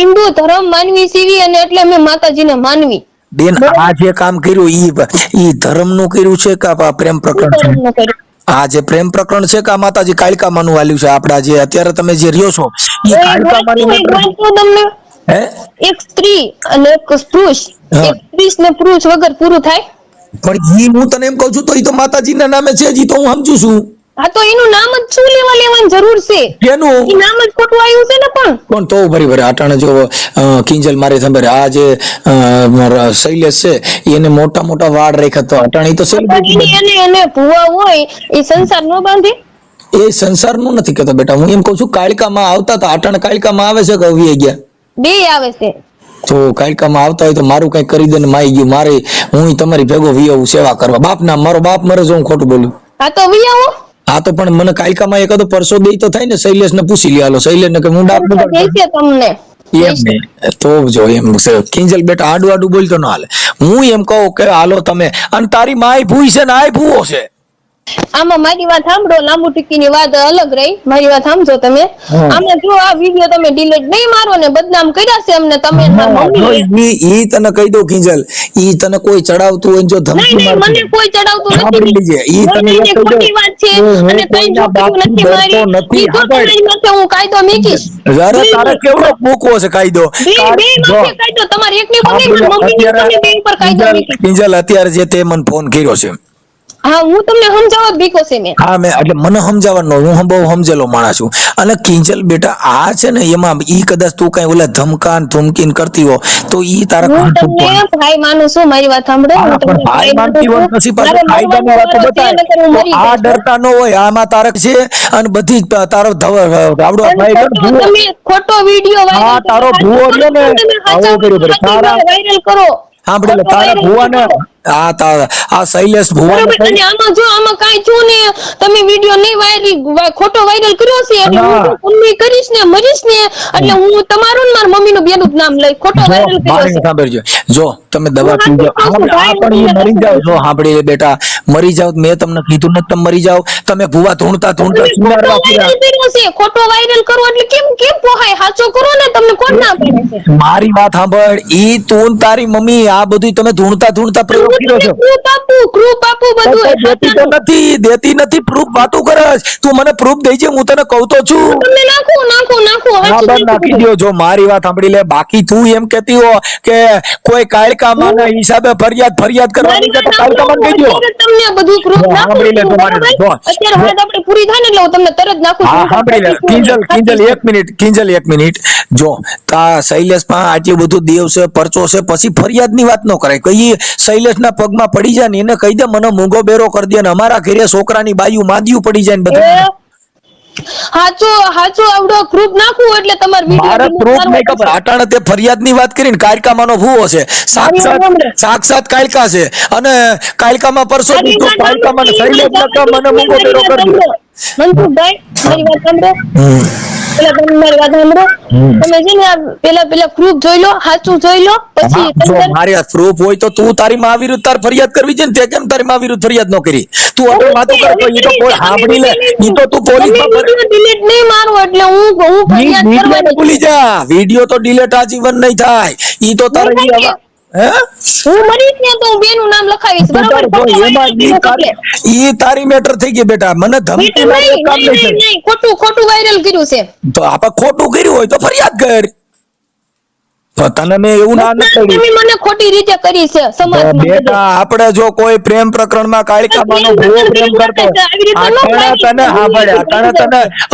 Speaker 2: હિન્દુ ધર્મ માનવી સીવી અને એટલે અમે માતાજીને માનવી.
Speaker 3: બેન આ જે કામ કર્યું ઈ ધર્મ નું કર્યું છે કે પ્રેમ પ્રકરણ છે? આ જે પ્રેમ પ્રકરણ છે કે માતાજી કાલિકા માનું વાલ્યું છે? આપડા જે અત્યારે તમે જે રહ્યો છો ઈ કાલિકા માનું હે?
Speaker 2: એક સ્ત્રી અને એક પુરુષ, એક પુરુષ ને પુરુષ વગર પૂરું થાય?
Speaker 3: પણ ઈ હું તને એમ કહું છું તો ઈ તો માતાજીના નામે છે, જી તો હું સમજુ છું.
Speaker 2: હા તો એનું નામ જ શું લેવાની જરૂર છે?
Speaker 3: કેનું
Speaker 2: ઈ નામ જ ખોટું આવ્યું છે ને. પણ
Speaker 3: તો ભરી અટાણે જો કિંજલ મારી સાંભળે, આ જે શૈલેષ છે એને મોટા વાળ રાખ્યા, તો અટાણી તો
Speaker 2: એને ભુવા હોય એ સંસાર નો બાંધે?
Speaker 3: એ સંસાર નું નથી કેતો બેટા, હું એમ કઉ છું કાલિકામાં આવતા હતા, અટાણે કાલિકામાં આવે છે કે આવી ગયા?
Speaker 2: બે આવે છે.
Speaker 3: તો કાયકામાં આવતા હોય તો મારું કઈ કરી દે ને માઈ ગયું મારે હું તમારી ભેગો વિયાવું સેવા કરવા બાપ ના મારો બાપ મરે જો હું ખોટું બોલું
Speaker 2: હા તો વી આવો
Speaker 3: હા તો પણ મને કાયકામાં એકાદો પરસો દે તો થાય ને શૈલેષ ને પૂછી લે હાલો શૈલેષ ને કે હું ડાપ
Speaker 2: જઈશે તમને
Speaker 3: એમ નહીં તો જો એમ છે કિંજલ બેટા આડું આડું બોલતો ના હાલે હું એમ કહું કે હાલો તમે અને તારી માય ભૂઈ છે ને આય ભૂવો છે
Speaker 2: આમાં મારી વાત સાંભળો લાંબુ ટીકીની વાત અલગ રહી મારી વાત સમજો તમે આમાં જો આ વિડિયો તમે ડિલીટ નહીં મારો ને બદનામ કર્યા છે અમને તમે અને મારી મમ્મી
Speaker 3: ઈ તને કહી દઉં કિંજલ ઈ તને કોઈ ચડાવતું હોય જો ધમકી
Speaker 2: નહીં
Speaker 3: મારતું
Speaker 2: મને કોઈ ચડાવતું
Speaker 3: સાંભળી
Speaker 2: નથી
Speaker 3: લીજે ઈ તને
Speaker 2: નહીં,
Speaker 3: એ કહી
Speaker 2: ખોટી
Speaker 3: દઉં
Speaker 2: વાત છે અને કઈ
Speaker 3: કોઈના
Speaker 2: છોકરીઓ નથી મારી
Speaker 3: નથી
Speaker 2: ઈ તો તમારી માથે હું કાયદો મૂકીશ
Speaker 3: જરા તારે કેવડો મૂકવો છે કાયદો
Speaker 2: બે માથે કાયદો તમારી એકની પર નહીં મારી મમ્મીની તમે બે પર કાયદો મૂકીશ
Speaker 3: કિંજલ અત્યારે જે તે મને ફોન કર્યો છે
Speaker 2: હા હું તમને સમજાવવા જ બીકો છે મેં
Speaker 3: હા મેં એટલે મને સમજાવવાનો હું બહુ સમજેલો માણસ છું અને કિંજલ બેટા આ છે ને એમાં ઈ કદાચ તું કઈ ઓલા ધમકાન ધમકીન કરતી હો તો ઈ તારા
Speaker 2: હું
Speaker 3: કાન
Speaker 2: તમને
Speaker 3: ફૂટવાનું.
Speaker 2: ભાઈ માનું છું મારી વાત સાંભળો
Speaker 3: હા,
Speaker 2: હું
Speaker 3: પણ
Speaker 2: તમને
Speaker 3: ભાઈ
Speaker 2: ભાઈ
Speaker 3: માનતી
Speaker 2: માનું
Speaker 3: હોય
Speaker 2: છું.
Speaker 3: પછી પાછું
Speaker 2: મારે
Speaker 3: કાયદાની વાતો
Speaker 2: મરવાનું
Speaker 3: બતાય.
Speaker 2: છે, નકર હું મરી
Speaker 3: તો આ
Speaker 2: જઈશ.
Speaker 3: ડરતા ન હોય આમાં તારક છે અને બધી જ તારો રાવડો
Speaker 2: અને
Speaker 3: ભાઈ
Speaker 2: ખોટો તમે ખોટો વિડિયો
Speaker 3: હા, તારો ભૂવો રહ્યો ને. આવો કર્યો બરાબર. તારા-
Speaker 2: વાયરલ કરો
Speaker 3: સાંભળી લે
Speaker 2: ખોટો
Speaker 3: તારા
Speaker 2: viral
Speaker 3: ભુવાને
Speaker 2: કરો.
Speaker 3: આ શૈલેષ ભુવાને
Speaker 2: બરોબર અને આમાં જો આમાં કાંઈ છું ને તમે વિડિયો નહીં ખોટો વાયરલ કર્યો છે એટલે
Speaker 3: હા.
Speaker 2: હું તો પુણ્ય કરીશ ને મરીશ ને એટલે હું તમારું ને મારા મમ્મીનું બેનું જ નામ લઈ ખોટો
Speaker 3: જો,
Speaker 2: વાયરલ કર્યો
Speaker 3: મારી
Speaker 2: છે
Speaker 3: સાંભળજો જો તમે દવા
Speaker 2: હું
Speaker 3: પી
Speaker 2: હાચું
Speaker 3: જાઓ
Speaker 2: કહું છું,
Speaker 3: હા,
Speaker 2: ભાઈ,
Speaker 3: પણ એ મરી
Speaker 2: હું તમને
Speaker 3: જાવ જો
Speaker 2: કહું
Speaker 3: સાંભળી લે બેટા મરી જાવ મેં તમને કીધું ને તમે મરી જાવ તમે ભુવા ધૂણતા ધૂણતા
Speaker 2: તમે ખોટો
Speaker 3: સુનારવા ફર્યા.
Speaker 2: વાયરલ કર્યો છે ખોટો વાયરલ કરો એટલે કેમ કેમ પોહાય સાચો કરો ને તમને કોણ ના પાડે છે
Speaker 3: મારી વાત સાંભળ ઈ તું ને તારી મમ્મી આ બધું તમે ધૂણતા ધૂણતા પ્રયોગ કર્યો છે
Speaker 2: પ્રૂફ આપું બધું
Speaker 3: પણ દેતી નથી પ્રૂફ વાતું કરે છે. તું મને પ્રૂફ દેજે હું તને કહું તો છું
Speaker 2: તમને નાખું
Speaker 3: હા,
Speaker 2: સાચું
Speaker 3: બસ નાખી દ્યો. જો મારી વાત સાંભળી લે બાકી તું એમ કહેતી હો કે કોઈ કાયકામાના હિસાબે ફરિયાદ કરવાની છે તો કાયકામાને કહી દ્યો.
Speaker 2: તમને બધું પ્રૂફ
Speaker 3: જો,
Speaker 2: નાખું
Speaker 3: સાંભળી લે
Speaker 2: છું,
Speaker 3: તમારી
Speaker 2: બરાબર?
Speaker 3: જો.
Speaker 2: અત્યારે વાત આપણે પૂરી થાય ને એટલે હું તમને તરત નાખું
Speaker 3: હા
Speaker 2: છું.
Speaker 3: સાંભળી લે કિંજલ એક મિનિટ જો તા શૈલેષમાં આટલું બધું દેવ છે પરચો છે પછી ફરિયાદની વાત ન કરાય કઈ શૈલેષના પગમાં પડી જાય ને એને કહી દે મને મૂંગો બેરો કરી દે ને અમારા ઘરે છોકરાની બાયું માદિયું પડી જાય ને બધું
Speaker 2: હાચો આવડો પ્રૂફ નાખું એટલે તમાર
Speaker 3: મારે
Speaker 2: વિડિયો
Speaker 3: પ્રૂફ નહીં ખબર અટાણે તે ફરિયાદની વાત કરીને કાયકામાંનો ભૂવો છે સાક્ષાત કાયકા છે અને કાયકામાં પરસો દીધો કાયકામાં શૈલેષ ને કહે મને મૂંગો બેરો કરી દે
Speaker 2: મનસુખભાઈ મારી વાત સાંભળો પેલા તમે મારી વાત સાંભળો તમે છે ને આ પેલા પ્રૂફ જોઈ લો સાચું જોઈ લો પછી
Speaker 3: જો
Speaker 2: તમને
Speaker 3: મારી આ પ્રૂફ હોય તો તું તારી માં વિરુદ્ધ તાર ફરિયાદ કરવી છે ને તે કેમ તારી માં વિરુદ્ધ ફરિયાદ ન કરી તું અટલ વાતો કરે તો ઈ તો કોઈ સાંભળી લે ઈ તો તું પોલીસમાં
Speaker 2: ડિલીટ નહીં મારું એટલે હું ફરિયાદ
Speaker 3: વિડિયો
Speaker 2: કરવાની
Speaker 3: ભૂલી જા વિડિયો તો ડિલીટ આજીવન નહીં થાય ઈ તો તારે
Speaker 2: નહીં થાય
Speaker 3: હે
Speaker 2: હું મરીશ ને તો હું બેનું નામ લખાવીશ બરાબર
Speaker 3: ઈ તારી મેટર થઈ ગઈ બેટા મને ધમકી મારી એક કામ નહીં છે.
Speaker 2: નહીં ખોટું વાયરલ કર્યું છે
Speaker 3: તો આપણે ખોટું કર્યું હોય તો ફરિયાદ કર તો તને મેં એવું ના નથી
Speaker 2: તમે
Speaker 3: કર્યું
Speaker 2: મને ખોટી રીતે કરી છે સમાજમાં
Speaker 3: બેટા આપણે જો કોઈ પ્રેમ પ્રકરણમાં કાળિકામાંનો ભૂવો પ્રેમ કરતો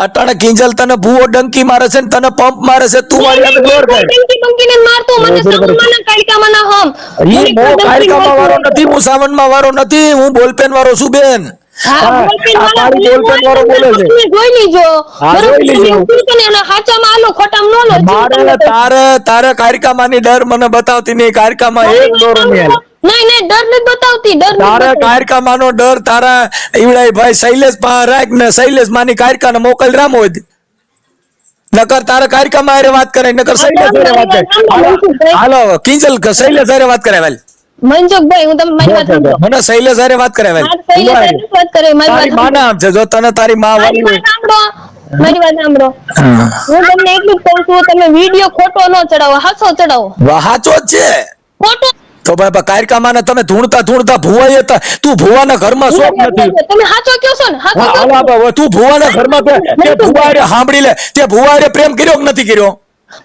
Speaker 3: અટાણે કિંજલ તને ભૂવો ડંકી મારે છે ને તને પંપ મારે છે તું મારી હાથે દોડ કર
Speaker 2: બંકીને મારતો મને સાવનમાં કાળિકામાં હમ
Speaker 3: ઈ બહુ કાળિકામાં વાળો નથી હું સાવનમાં વાળો નથી હું બોલપેન વાળો છું બેન
Speaker 2: હા બોલપેન
Speaker 3: આ તારી બોલપેન વાળો બોલે છે
Speaker 2: તમે જોઈ લીજો
Speaker 3: હા, જોઈ લીજો.
Speaker 2: હાચામાં આલો ખોટામાં નો લો
Speaker 3: મારે તારે કાળિકામાંની ડર મને બતાવતી નહીં કાળિકામાં એક દોરો નહીં હાલે.
Speaker 2: નહીં ડર નથી બતાવતી ડર નથી
Speaker 3: તારે
Speaker 2: બતાવતી.
Speaker 3: કાયકામાંનો ડર તારા ઈવડાઈ ભાઈ શૈલેષ પાસે રાખ ને શૈલેષ માની કાયકાને મોકલ રામોદ નકર તારે કાયકામાં હારે વાત કરે નકર શૈલેષ હારે વાત કરે હાલો કિંજલ શૈલેષ હારે વાત કરે વાલ
Speaker 2: મનસુખભાઈ હું તમે મારી વાત સાંભળો
Speaker 3: મને શૈલેષ હારે વાત કરે વાલ
Speaker 2: વાત કરી લે, વાત કરે મારી
Speaker 3: તારી
Speaker 2: વાત
Speaker 3: માં નામ છે જો તને તારી માં વાલી હોય
Speaker 2: મારી વાત સાંભળો
Speaker 3: હા.
Speaker 2: હું તમને એટલું જ કહું છું તમે વિડિયો ખોટો ન ચડાવો હાચો ચડાવો
Speaker 3: વાહાચો જ છે
Speaker 2: ખોટો
Speaker 3: તો ભાઈ કાયકામાં તમે ધૂણતા ભુવાય હતા તું ભુવાના ઘરમાં શોખ નથી
Speaker 2: તમે હાચો કહો છો ને હાચો
Speaker 3: હા,
Speaker 2: કહો
Speaker 3: હાલો
Speaker 2: છો.
Speaker 3: બાબા, તું ભુવાના ઘરમાં તે ભુવાએ સાંભળી લે તે ભુવાએ પ્રેમ કર્યો કે નથી કર્યો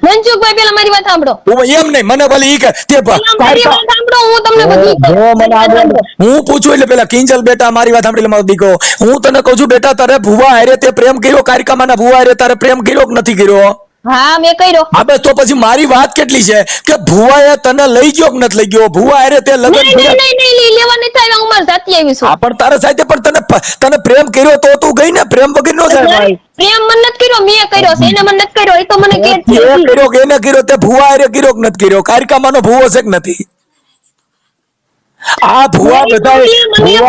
Speaker 2: મનસુખભાઈ પેલા મારી વાત સાંભળો
Speaker 3: હું એમ નહીં મને ભલે ઈ કે તે
Speaker 2: પેલા મારી વાત સાંભળો હું તમને બધું કહું.
Speaker 3: જો મને
Speaker 2: મારી વાત
Speaker 3: આગળ
Speaker 2: સાંભળો.
Speaker 3: હું પૂછું એટલે પેલા કિંજલ બેટા મારી વાત સાંભળી લે મારો દીકરો હું તને કહું છું બેટા તારે ભુવા હારે તે પ્રેમ કર્યો કારિકામાના ભુવા હારે તારે પ્રેમ કર્યો કે નથી કર્યો
Speaker 2: હા મેં કર્યો.
Speaker 3: હા બસ તો પછી મારી વાત કેટલી છે કે ભુવાએ તને લઈ ગયો કે નથી લઈ ગયો? ભુવા અરે તે લગ્ન
Speaker 2: નહીં
Speaker 3: કર્યા?
Speaker 2: નહીં નહીં નહીં લેવા નથી આવ્યા, હું મારી જાતે આવી છું.
Speaker 3: હા પણ તારા સાથે પણ તને પ્રેમ કર્યો તો તું ગઈ ને? પ્રેમ વગર નો જાય ભાઈ.
Speaker 2: પ્રેમ મને નથી કર્યો, મેં કર્યો છે, એને મને નથી કર્યો, એ તો મને કે
Speaker 3: એ કર્યો કે એને કર્યો? તે ભુવા અરે કર્યો કે નથી કર્યો? કારિકામાંનો ભુવો છે કે નથી? આ ભુવા બધાય છોકરીઓ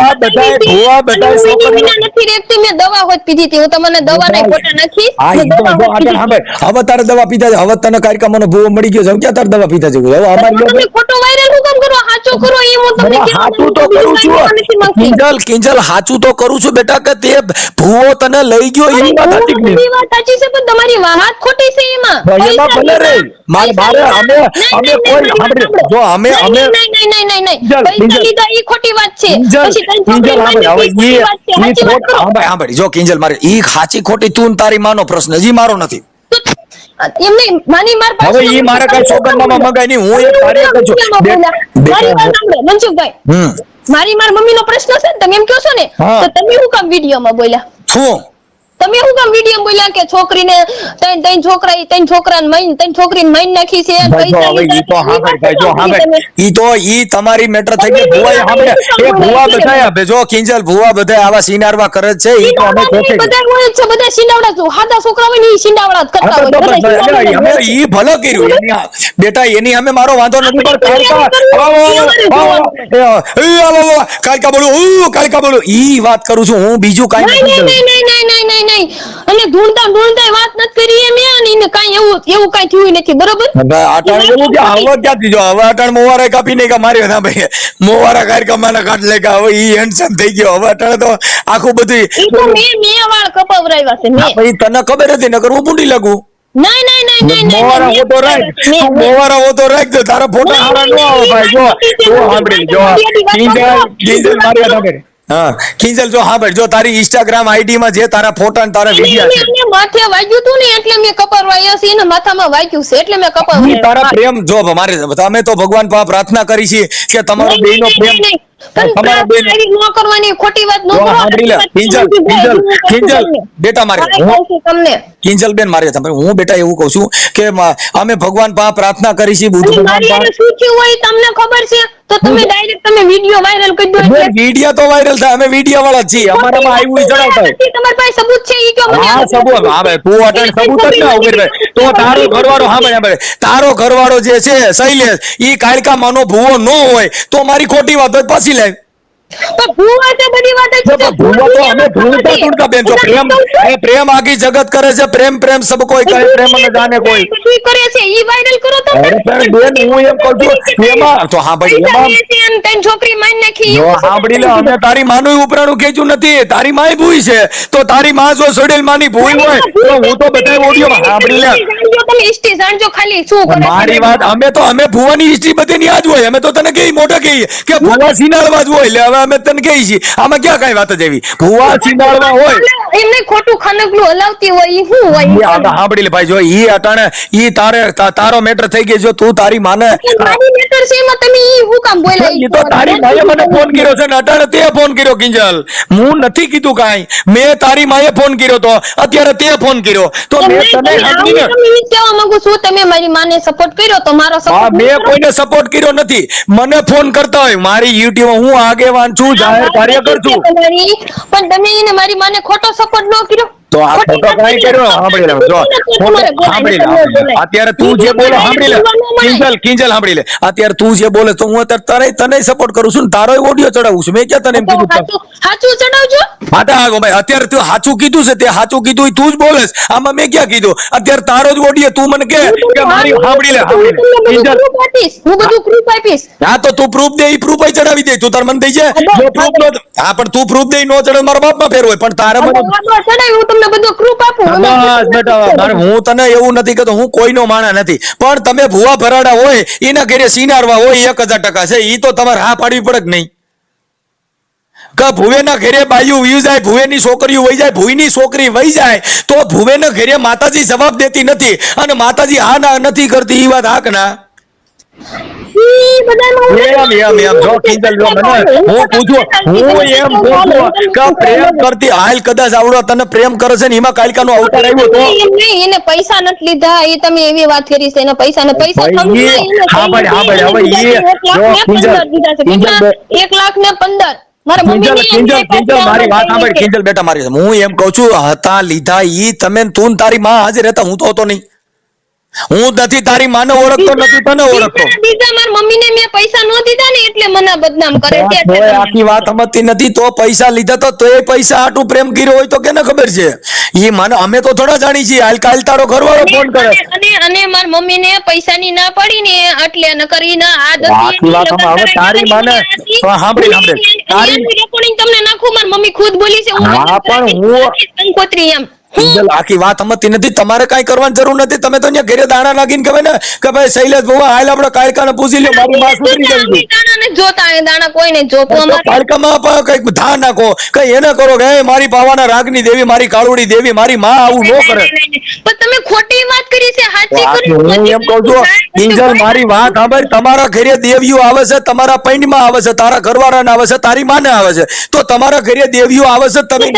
Speaker 2: નથી રેખતી, મેં દવા હોત પીધી હતી, હું તમને દવાના ફોટા નાખીશ.
Speaker 3: હા,
Speaker 2: મેં
Speaker 3: ઈ તો
Speaker 2: દવા
Speaker 3: જો
Speaker 2: હોત
Speaker 3: આગળ
Speaker 2: પીધી હતી.
Speaker 3: સાંભળ. હવે તારે દવા પીધા છે, હવે તને કારિકામાંનો ભુવો મળી ગયો છે, હવે ક્યાં તારે દવા પીધા છે? હવે અમારી
Speaker 2: તમે ખોટો વાયરલ હું કામ કરો? સાચો કરો એ હું તમને કહેવા
Speaker 3: હાચું તો
Speaker 2: માંગુ
Speaker 3: કરું
Speaker 2: છું.
Speaker 3: છું
Speaker 2: નથી માંગતી.
Speaker 3: કિંજલ હાચું તો કરું છું બેટા કે તે ભુવો તને લઈ ગયો એની વાત સાચી કે નહીં?
Speaker 2: તમારી વાત સાચી છે, પણ તમારી વાત ખોટી છે એમાં.
Speaker 3: ભાઈ, એમાં
Speaker 2: પૈસા
Speaker 3: ભલે રે.
Speaker 2: લીધા,
Speaker 3: મારે
Speaker 2: પૈસા
Speaker 3: અમે
Speaker 2: લીધા.
Speaker 3: અમે
Speaker 2: નહીં,
Speaker 3: કોઈ
Speaker 2: નહીં,
Speaker 3: સાંભળે
Speaker 2: નહીં,
Speaker 3: જો અમે
Speaker 2: નહીં,
Speaker 3: અમે
Speaker 2: નહીં, નહીં, નહીં, નહીં, નહીં.
Speaker 3: કિંજલ,
Speaker 2: પૈસા
Speaker 3: કિંજલ.
Speaker 2: લીધા એ ખોટી વાત છે.
Speaker 3: કિંજલ,
Speaker 2: પછી તને
Speaker 3: કિંજલ
Speaker 2: છોકરી
Speaker 3: સાંભળ,
Speaker 2: માની
Speaker 3: હવે
Speaker 2: એ ખોટી વાત છે. સાચી વાત કરો.
Speaker 3: સાંભળ, જો કિંજલ મારે ઈ સાચી ખોટી તું ને તારી માનો પ્રશ્ન, હજી મારો નથી.
Speaker 2: એમ નહીં, માની માર પાસે
Speaker 3: હવે ઈ મારે કઈ સોગંદનામા મંગાય નહીં, હું એક કાર્ય કરું છું.
Speaker 2: મારી વાત સાંભળો મનસુખભાઈ, મારી માર મમ્મીનો પ્રશ્ન છે ને, તમે એમ કહો છો ને,
Speaker 3: હા.
Speaker 2: તો તમે શું કામ વિડીયોમાં બોલ્યા?
Speaker 3: શું
Speaker 2: તમે શું કામ વિડીયો બોલ્યા કે છોકરીને ત્રણ છોકરાને ત્રણ છોકરીને મારી નાખી છે,
Speaker 3: ભાઈ, જો હવે ઈ તો સાંભળ, ભાઈ, જો સાંભળ. ઈ તમારી મેટર થઈ ગઈ. ભુવાએ સાંભળે, એ ભુવા બધાય આપે. જો કિંજલ, ભુવા બધાય આવા સિનારવા કરે જ છે. ઈ તો અમે ચોખે
Speaker 2: બધા હોય જ છે, બધા શિંડાવડા છે, હાદા છોકરા હોય ને ઈ શિંડાવડા જ કરતા
Speaker 3: હા,
Speaker 2: હોય,
Speaker 3: તો
Speaker 2: બધા
Speaker 3: બસ,
Speaker 2: શિંડાવડા જ
Speaker 3: અમે
Speaker 2: હોય.
Speaker 3: ઈ ભલો કર્યું બેટા, એની અમે મારો વાંધો નથી, પણ કાલકા બોલું ઈ વાત કરું છું હું, બીજું કાંઈ
Speaker 2: નહીં,
Speaker 3: નથી.
Speaker 2: નહીં, નહીં, નહીં, નહીં, નહીં, નહીં. અને ઢૂંઢતા વાત નથી કરી એમ, અને એને કાંઈ એવું કાંઈ થયું નથી, બરોબર?
Speaker 3: અટાણ એવું કે હવે ક્યાંથી જો હવે અટાણ મોવારા કાપી નહીં કે માર્યો ના ભાઈ, મોવારા કાઢ કાઢ લે કે હવે ઈ હેન્ડસમ થઈ ગયો. હવે અટાણે તો આખું બધું
Speaker 2: ઈ તો મેં વાળ કપાવરાવ્યા છે, મેં.
Speaker 3: પછી તને ખબર હતી નકર હું પૂંડી લાગુ.
Speaker 2: નહીં, નહીં, નહીં, નહીં, નહીં,
Speaker 3: મોવારા
Speaker 2: નહીં,
Speaker 3: હોતો રાખ,
Speaker 2: મેં-
Speaker 3: તું મોવારા હોતો રાખ, તો તારા ફોટા હારા ન આવે ભાઈ. જો તું સાંભળી, જો કિંજલ મારી વાત સાંભળ. હા કિંજલ, જો સાંભળ, જો તારી ઇન્સ્ટાગ્રામ આઈડી માં જે તારા ફોટા ને તારા વિડિયા છે,
Speaker 2: એને માથે વાગ્યું તું ને એટલે મેં કપાવરાવ્યા છે, એને માથામાં વાગ્યું છે એટલે મેં
Speaker 3: ઈ
Speaker 2: કપાવરાવ્યા.
Speaker 3: તારા પ્રેમ જો મારે અમે તો ભગવાન પાસે પ્રાર્થના કરી છે કે તમારો
Speaker 2: નહીં,
Speaker 3: બેયનો
Speaker 2: નહીં,
Speaker 3: પ્રેમ
Speaker 2: નહીં, નહીં. તમે
Speaker 3: તમારા બેન
Speaker 2: પ્રાર્થના એવી ન કરવાની, ખોટી વાત ન
Speaker 3: જો
Speaker 2: કરો.
Speaker 3: સાંભળી લે કિંજલ બેટા મારે
Speaker 2: કાંઈ કહું છું તમને.
Speaker 3: કિંજલ બેન મારે હું બેટા એવું કહું છું કે અમે ભગવાન પાસે પ્રાર્થના કરી છે, બુદ્ધ
Speaker 2: અને
Speaker 3: ભગવાન
Speaker 2: મારી હારે
Speaker 3: પાસે.
Speaker 2: શું થયું હોય તમને ખબર છે, તો તમે ડાયરેક્ટ તમે વિડિયો વાયરલ કરી દો એટલે.
Speaker 3: વિડિયા તો વાયરલ થાય, અમે વિડિયા વાળા જ છીએ, અમારામાં આવ્યું જણાવતા હોય.
Speaker 2: નથી, તમારી પાસે સબૂત છે ઈ કહો મને.
Speaker 3: હા સબૂત, હા ભાઈ તું અટણ સબૂત જ ના ઉભી રહે. તો તારો ઘરવાળો, હા ભાઈ તારો ઘરવાળો જે છે શૈલેષ, ઈ કાળકા માનો ભૂવો ન હોય તો મારી ખોટી વાત હોય પછી લે.
Speaker 2: તો ભૂવા છે બધી વાત જ છે.
Speaker 3: ભૂવો તો અમે ઢૂંઢતા બેન, જો પ્રેમ એ પ્રેમ આખી જગત કરે છે, પ્રેમ સબ કોઈ કરે, પ્રેમ અને જાને કોઈ.
Speaker 2: બધું કરે છે ઈ વાયરલ કરો તો.
Speaker 3: અરે પણ બેન હું એમ કહું છું એમાં તો હા ભાઈ એમાં
Speaker 2: તને છોકરી મારી નાખી.
Speaker 3: જો સાંભળી લે, અમે તારી માનું ઉપરાણું ખેંચ્યું નથી, તારી માય ભૂઈ છે, તો તારી માં જો સડેલ માની ભૂઈ હોય તો હું તો બધા ઓડિયોમાં સાંભળી લે.
Speaker 2: જાણજો તમે હિસ્ટ્રી જાણજો ખાલી શું કરે છે.
Speaker 3: મારી વાત, અમે ભુવાની હિસ્ટ્રી બધી યાદ હોય, અમે તો તને કઈ મોઢે કહીએ કે ભુવા સિનાળવા જ હોય, એટલે હવે અમે તને કહીએ છીએ આમાં ક્યાં કઈ વાત જ એવી, ભુવા સિનાળવા હોય
Speaker 2: એમને ખોટું ખનકલું હલાવતી હોય ઈ શું હોય?
Speaker 3: ઈ હવે સાંભળી લે ભાઈ, જો ઈ અટાણે ઈ તારો મેટર થઈ ગયો, જો તું તારી માને
Speaker 2: મારી મેટર છે એમાં તમે ઈ શું કામ બોલ્યા?
Speaker 3: ઈ તો તારી માએ મને ફોન કર્યો છે ને અટાણે તે ફોન કર્યો. કિંજલ હું નથી કીધું કાંઈ, મેં તારી માએ ફોન કર્યો તો અત્યારે તે ફોન કર્યો તો મેં તને સમજીને
Speaker 2: કહેવા માંગુ છું, તમે મારી માને સપોર્ટ કર્યો તો મારો
Speaker 3: હા
Speaker 2: સપોર્ટ
Speaker 3: મેં કોઈને સપોર્ટ કર્યો નથી, મને ફોન કરતા હોય, મારી યુટ્યુબ હું આગેવાન છું, જાહેર કાર્યકર છું,
Speaker 2: પણ તમે એને મારી માને ખોટો સપોર્ટ ન કર્યો
Speaker 3: તો આ ખોટો કાંઈ કર્યો. સાંભળી લે, જો સાંભળી લે, અત્યારે તું જે બોલે સાંભળી લે કિંજલ સાંભળી લે, અત્યારે તું જે બોલે તો હું અત્યારે તને સપોર્ટ કરું છું ને તારો ઓડિયો ચડાવું છું, મેં ક્યાં તને એમ કીધું?
Speaker 2: સાચું ચડાવજો.
Speaker 3: હા તો હા ભાઈ, અત્યારે તું સાચું કીધું છે, તે સાચું કીધું ઈ તું જ બોલેસ, આમાં મેં ક્યાં કીધું? અત્યારે તારો જ ઓડિયો તું મને કે મારી સાંભળી લે, કિંજલ
Speaker 2: હું બધું પ્રૂફ આપીશ.
Speaker 3: હા તો તું પ્રૂફ દે, ઈ પ્રૂફ ચડાવી દે, તું તાર મને દઈ છે જો પ્રૂફ નો, હા પણ તું પ્રૂફ દે નો ચડાવ મારા બાપમાં ફેર હોય, પણ તારે મને
Speaker 2: ચડાવી હું તમને બધું પ્રૂફ આપું.
Speaker 3: બસ બેટા, હું તને એવું નથી કહેતો, હું કોઈનો માણા નથી, પણ તમે ભુવા ભરાડા હોય એના ઘરે સિનારવા હોય 1000% છે, ઈ તો તમારે હા પાડવી પડે કે નહીં? કે ભુવેના ઘરે બાયું વયું જાય, ભુવેની છોકરીઓ વહી જાય, ભુઈની છોકરી વહી જાય તો ભુવેના ઘરે માતાજી જવાબ દેતી નથી અને માતાજી હા ના નથી કરતી, ઈ વાત હાક ના?
Speaker 2: ઈ બધામાં હું
Speaker 3: એમ જો કિંજલ જો મને હું પૂછું હું એમ પૂછું કે પ્રેમ કરતી હાલ કદાચ આવડો તને પ્રેમ કરે છે ને એમાં કાલિકાનો અવતાર આવ્યો તો
Speaker 2: એમ નહીં, એને પૈસા નથી લીધા, એ તમે એવી વાત કરી છે, એને પૈસા
Speaker 3: ભાઈ, હા ભાઈ, હવે ઈ જો કિંજલ
Speaker 2: 1,15,000 મારા મમ્મીને એમ
Speaker 3: કિંજલ
Speaker 2: નહીં
Speaker 3: કિંજલ મારી વાત
Speaker 2: કે-
Speaker 3: સાંભળ કિંજલ બેટા મારી હું એમ કહું છું હતા લીધા ઈ તમે તું ને તારી માં હાજર હતા હું તો હતો નહીં હું નથી તારી માને ઓળખતો નથી તને ઓળખતો
Speaker 2: બીજા મારા મમ્મીને મેં પૈસા નો દીધા ને એટલે મને બદનામ કરે છે એટલે
Speaker 3: તોય
Speaker 2: તમને-
Speaker 3: આખી વાત સમજતી નથી તો પૈસા લીધા તો તોય પૈસા આટલું પ્રેમ કર્યો હોય તો કેને ખબર છે ઈ માને અમે તો થોડા જાણી છીએ હાલ કાલ તારો ઘરવાળો ફોન કરે
Speaker 2: અને મારા મમ્મીને પૈસાની ના પડી ને એટલે નકરી ના આદત
Speaker 3: આખી વાત હવે તારી માને તો સાંભળી તારી
Speaker 2: રેકોર્ડિંગ તમને નાખું મારી મમ્મી ખુદ બોલી છે
Speaker 3: હા, પણ હું-
Speaker 2: કંકોત્રી એમ
Speaker 3: કિંજલ આખી વાત સમજતી નથી તમારે કઈ કરવાની જરૂર નથી તમે તો અહીંયા ઘરે દાણા નાખીને કહેવાય ને કે ભાઈ શૈલેષ બહુ હાલ આપણે કાળકાને પૂછી લ્યો મારી માં સુધરી ગઈ
Speaker 2: દાણા ને જોતા એ દાણા કોઈને જોતો અમારે
Speaker 3: કાળકામાં પણ કઈક ધા નાખો કઈ એને કરો કે હે મારી પાવાના રાગની દેવી મારી કાળુડી દેવી મારી માં આવું ન કરે
Speaker 2: પણ તમે ખોટી વાત કરી છે સાચી કરી
Speaker 3: હું એમ કહું છું કિંજલ મારી વાત સાંભળ તમારા ઘરે દેવીઓ આવે છે તમારા પૈંડમાં આવે છે તારા ઘરવાળાને આવે છે તારી માને આવે છે તો તમારા ઘરે દેવીઓ આવે છે તમે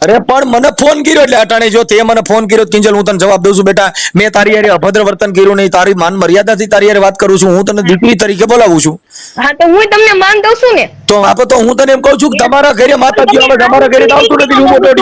Speaker 3: અરે પણ મને ફોન કર્યો એટલે અટાણે જો તે મને ફોન કર્યો કિંજલ હું તને જવાબ દઉં છું બેટા મેં તારી યારે અભદ્ર વર્તન કર્યું નહીં તારી માન મર્યાદાથી તારી યારે વાત કરું છું હું તને દીકરી તરીકે બોલાવું છું
Speaker 2: હા તો હું તમને માન દઉં છું ને
Speaker 3: તો આપે તો હું તને એમ કહું છું કે તમારા ઘરે માતાજી આવે તમારા ઘરે તો આવતું નથી હું મોટો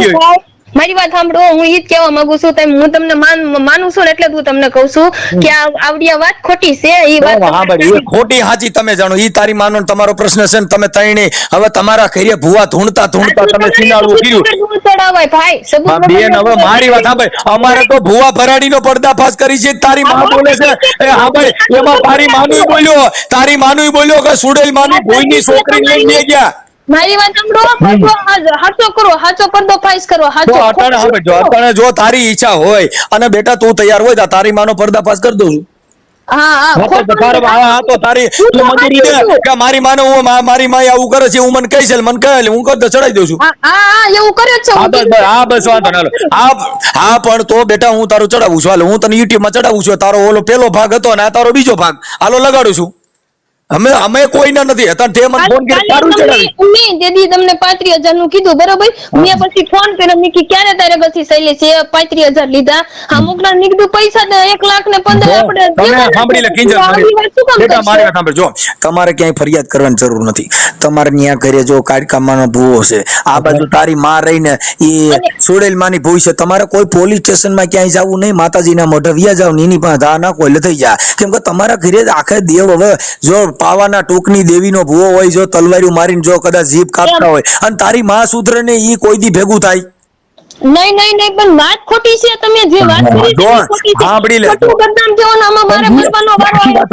Speaker 2: મારી વાત સાંભળો હું ઈ જ કહેવા માંગુ છું તેમ હું તમને માનું છું ને એટલે હું તમને કહું છું કે આ આવડિયા વાત ખોટી છે ઈ વાત
Speaker 3: હા ભાઈ એ ખોટી હાચી તમે જાણો ઈ તારી માનો ને તમારો પ્રશ્ન છે ને તમે તઈને હવે તમારા ઘરે ભૂવા ધૂણતા તમે સિનાળું કર્યું
Speaker 2: ચડાવાય ભાઈ
Speaker 3: હા, બેન હવે મારી વાત સાંભળ અમારે તો ભૂવા ભરાડીનો પર્દાફાશ કરી છે તારી માં બોલે છે એ સાંભળ એમાં તારી માનુય બોલ્યો કે સુડેલ માની ભૂઈની છોકરી લઈને ગયા
Speaker 2: મારી વાત સાંભળો હાચો કરો હાચો પડદો ફાઈસ કરો
Speaker 3: તો
Speaker 2: હાચો
Speaker 3: અટાણે સાંભળ જો અટાણે જો તારી ઈચ્છા હોય અને બેટા તું તૈયાર હોય તો તારી માનો પર્દાફાશ કરી દઉં છું તો તારી તું મંજૂરી દે કે મારી માને હું મારી માય આવું કરે છે હું મને કહી છે મને કહે હું કરતો ચડાઈ દઉં છું
Speaker 2: એવું કરે છે
Speaker 3: બસ વાંધો ના હા પણ તો બેટા હું તારું ચડાવું છું હાલ હું તને યુટ્યુબ માં ચડાવું છું તારો ઓલો પેલો ભાગ હતો ને આ તારો બીજો ભાગ હાલો લગાડું છું અમે કોઈના નથી હતા તે મને ફોન કર્યો તારું ચડાવી
Speaker 2: મેં જેદી તમને 35,000 નું કીધું બરોબર મેં પછી ફોન કર્યો મેં કે ક્યારે તારે પછી શૈલેષ 35,000 લીધા હા મોકલા મેં કીધું પૈસા તો 1,15,000 આપણે
Speaker 3: તમે સાંભળી લે કિંજલ બેટા મારી વાત સાંભળ જો તમારે ક્યાંય ફરિયાદ કરવાની જરૂર નથી તમારે ત્યાં ઘરે જો કાળકામાનો ભૂવો છે આ બાજુ તારી માં રહીને એ સુડેલ માની ભૂઈ છે તમારે કોઈ પોલીસ સ્ટેશન માં ક્યાંય જવું નહીં માતાજીના મોઢે વ્યા જાવ એની પાસે ધા નાખો એટલે થઈ જાય કેમ કે તમારા ઘરે આખે દેવ હવે જો પાવાના ટોકની દેવીનો ભૂવો હોય જો તલવારીઓ મારીને જો કદાચ જીભ કાપતા હોય અને તારી માં સુધરે ને ઈ કોઈ દી ભેગું થાય
Speaker 2: નહીં પણ વાત ખોટી છે તમે જે વાત કરી છે એ ખોટી છે
Speaker 3: સાંભળી લે
Speaker 2: ખોટું બદનામ થયો ને આમાં મારે મરવાનો વારો આવ્યો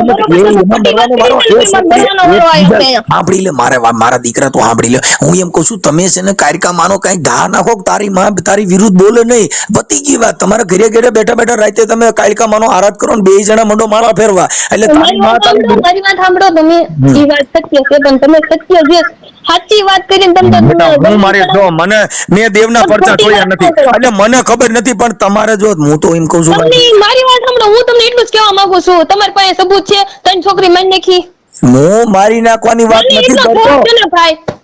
Speaker 3: સાંભળી લે મારા દીકરા તો સાંભળી લે હું એમ કહું છું તમે છે ને કારિકા માનો કઈ ઘા નાખો તારી માં તારી વિરુદ્ધ બોલે નહીં પતી ગઈ વાત તમારા ઘરે ઘરે બેઠા રાતે તમે કારિકા માનો આરાધ કરો ને બે જણા મંડો માળા ફેરવા એટલે તારી માં તારી
Speaker 2: મારી વાત સાંભળો તમે એ વાત સત્ય છે પણ તમે સત્ય જે સાચી વાત કરીને તમે
Speaker 3: હું મારી જો મને મેં દેવના પરચા જોયા નથી એટલે મને ખબર નથી પણ તમારે જો હું તો એમ કહું છું
Speaker 2: મારી વાત સાંભળો હું તમને એટલું જ કહેવા માંગુ છું તમારી પાસે સબૂત છે તને છોકરી મારી નાખી
Speaker 3: હું મારી નાખવાની વાત નથી કરતો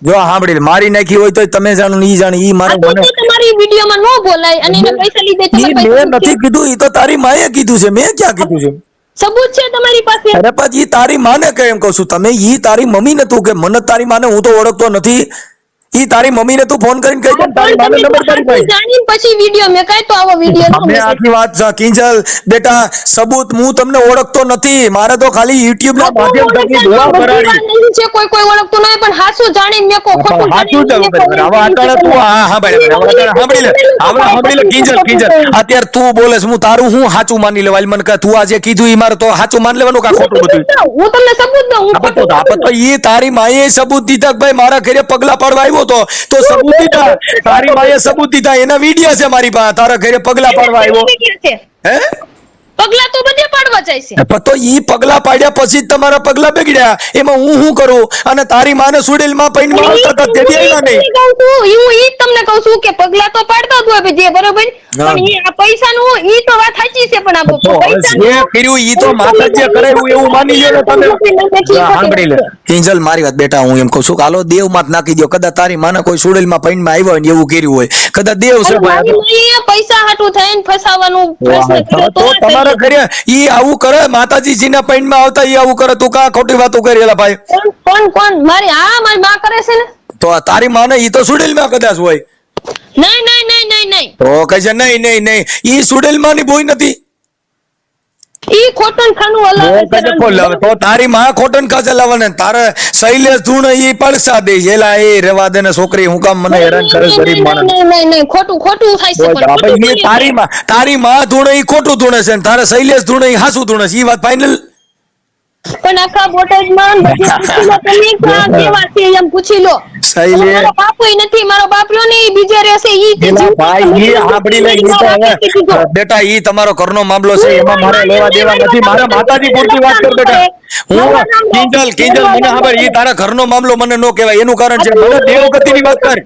Speaker 3: જો સાંભળી મારી નાખી હોય તો તમે જાણો ઈ જાણે ઈ મારે મને
Speaker 2: તમારી વિડિયોમાં નો બોલાય અને એને પૈસા લીધે
Speaker 3: મેં નથી કીધું ઈ તો તારી માએ કીધું છે મેં ક્યાં કીધું છે
Speaker 2: સબૂત છે તમારી પાસે
Speaker 3: અરે પછી તારી માને કે એમ કહું છું તમે ઈ તારી મમ્મી ને તું કે મને તારી માને હું તો ઓળખતો નથી ઈ તારી મમ્મી ને તું ફોન કરીને કહી દે તારી માને નંબર તારી પાસે
Speaker 2: જાણીને પછી વિડિયો મેં કાઈ તો આવો વિડિયો
Speaker 3: અમે આખી વાત કિંજલ બેટા સબૂત હું તમને ઓળખતો નથી મારે તો ખાલી YouTube ના માધ્યમથી દુઆ કરાવી
Speaker 2: છે કોઈ ઓળખતું નહીં પણ હાસુ જાણીને મેં કો ખોટું
Speaker 3: હાચું જ હવે આટાણે તું હા ભાઈ સાંભળી લે કિંજલ અત્યારે તું બોલે હું તારું હું હાચું માની લેવાય મને કે તું આજે કીધું ઈ મારે તો હાચું માની લેવાનું કા ખોટું બધું
Speaker 2: હું તમને સબૂત દઉં
Speaker 3: આપત તો ઈ તારી માએ સબૂત દીધા કે ભાઈ મારા ઘરે પગલા પાડવા આવ્યો તો સબૂત દીધા તારી માએ સબૂત દીધા એના વિડિયો છે મારી પાસે તારા ઘરે પગલા પાડવા આવ્યો હે
Speaker 2: પગલા તો બધે પાડવા જાય છે
Speaker 3: તો ઈ પગલા પાડ્યા પછી જ તમારા પગલા બગડ્યા એમાં હું કરું અને તારી માને સુડેલ માં પૈન માં આવતા તે દેલા નહીં
Speaker 2: હું ઈ તમને કહું છું કે પગલા તો પાડતા જ હોય જે બરોબર પણ ઈ આ પૈસાનું ઈ તો વાત સાચી છે પણ આ
Speaker 3: તો જે કર્યું ઈ તો માતાજીએ કરાવ્યું એવું માની લ્યો ને તમે. સાંભળી લે કિંજલ, મારી વાત બેટા, હું એમ કહું છું કે હાલો દેવમાં જ નાખી દો. કદાચ તારી માને કોઈ સુડેલમાં પૈણમાં આવ્યો હોય ને એવું કર્યું હોય, કદાચ દેવ છે ભાઈ,
Speaker 2: પૈસા હાટું થઈને ફસાવાનું પ્રશ્ન કર્યો
Speaker 3: તો તમારા ઘરે ઈ આવું કરે, માતાજીના પૈણમાં આવતા ઈ આવું કરે, તું કા ખોટી વાતો કરી એલા ભાઈ?
Speaker 2: કોણ મારી માં કરે છે ને?
Speaker 3: તો તારી માને ઈ તો સુડેલમાં કદાચ હોય.
Speaker 2: નહીં
Speaker 3: તો કહે છે નહીં ઈ સુડેલમાં ની ભૂઈ નથી.
Speaker 2: ઈ ખોટન ખાનું હલાવે
Speaker 3: તો તારી માં ખોટન ખાચે લાવે ને તારે શૈલેષ ધૂણ ઈ પડસા દે એલા એ રેવા દે ને છોકરી, હું કામ મને હેરાન કરે ગરીબ માણસ.
Speaker 2: નહીં ખોટું થાય છે.
Speaker 3: તારી માં ધૂણે ઈ ખોટું ધૂણે છે ને તારે શૈલેષ ધૂણે ઈ હાસું ધૂણે છે, ઈ વાત ફાઇનલ.
Speaker 2: પણ આખા બોટાદમાં બધું પૂછી લો, તમે કેવા છે એમ પૂછી લો. મારો બાપુ નથી, મારો બાપરો ને બીજે રહેશે.
Speaker 3: બેટા ઈ તમારો ઘરનો મામલો છે, એમાં મારે લેવા દેવા નથી. મારા માતાજી પૂરતી વાત કર બેટા. હું કિંજલ મને ખબર, ઈ તારા ઘરનો મામલો મને નો કહેવાય. એનું કારણ છે મને દેવગતિની વાત કર.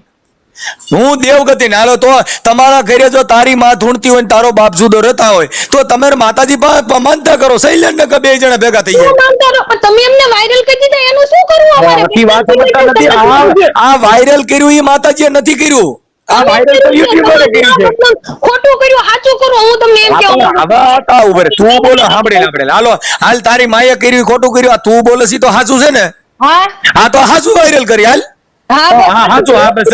Speaker 3: હું દેવગતિ ને હાલો. તો તમારા ઘરે જો તારી માં ધૂણતી હોય ને તારો બાપ જુદો રહેતા હોય તો તમે માતાજી માનતા કરો. શૈલેષ ને બે જણા ભેગા થઈ જાય.
Speaker 2: તમે એમને વાયરલ કરી દીધા, એનું શું કરવું?
Speaker 3: આ વાયરલ કર્યું એ માતાજીએ નથી કર્યું. આ વાયરલ તો યુટ્યુબરે કર્યું છે.
Speaker 2: ખોટું કર્યું, સાચું કરો. હું તમને એમ કહું
Speaker 3: હવે આ ઉભરે તું બોલો, સાંભળે હાલો. હાલ તારી માએ કર્યું ખોટું કર્યું, આ તું બોલે તો સાચું છે ને? હા તો સાચું વાયરલ કરી હાલ. સાચું. હા બસ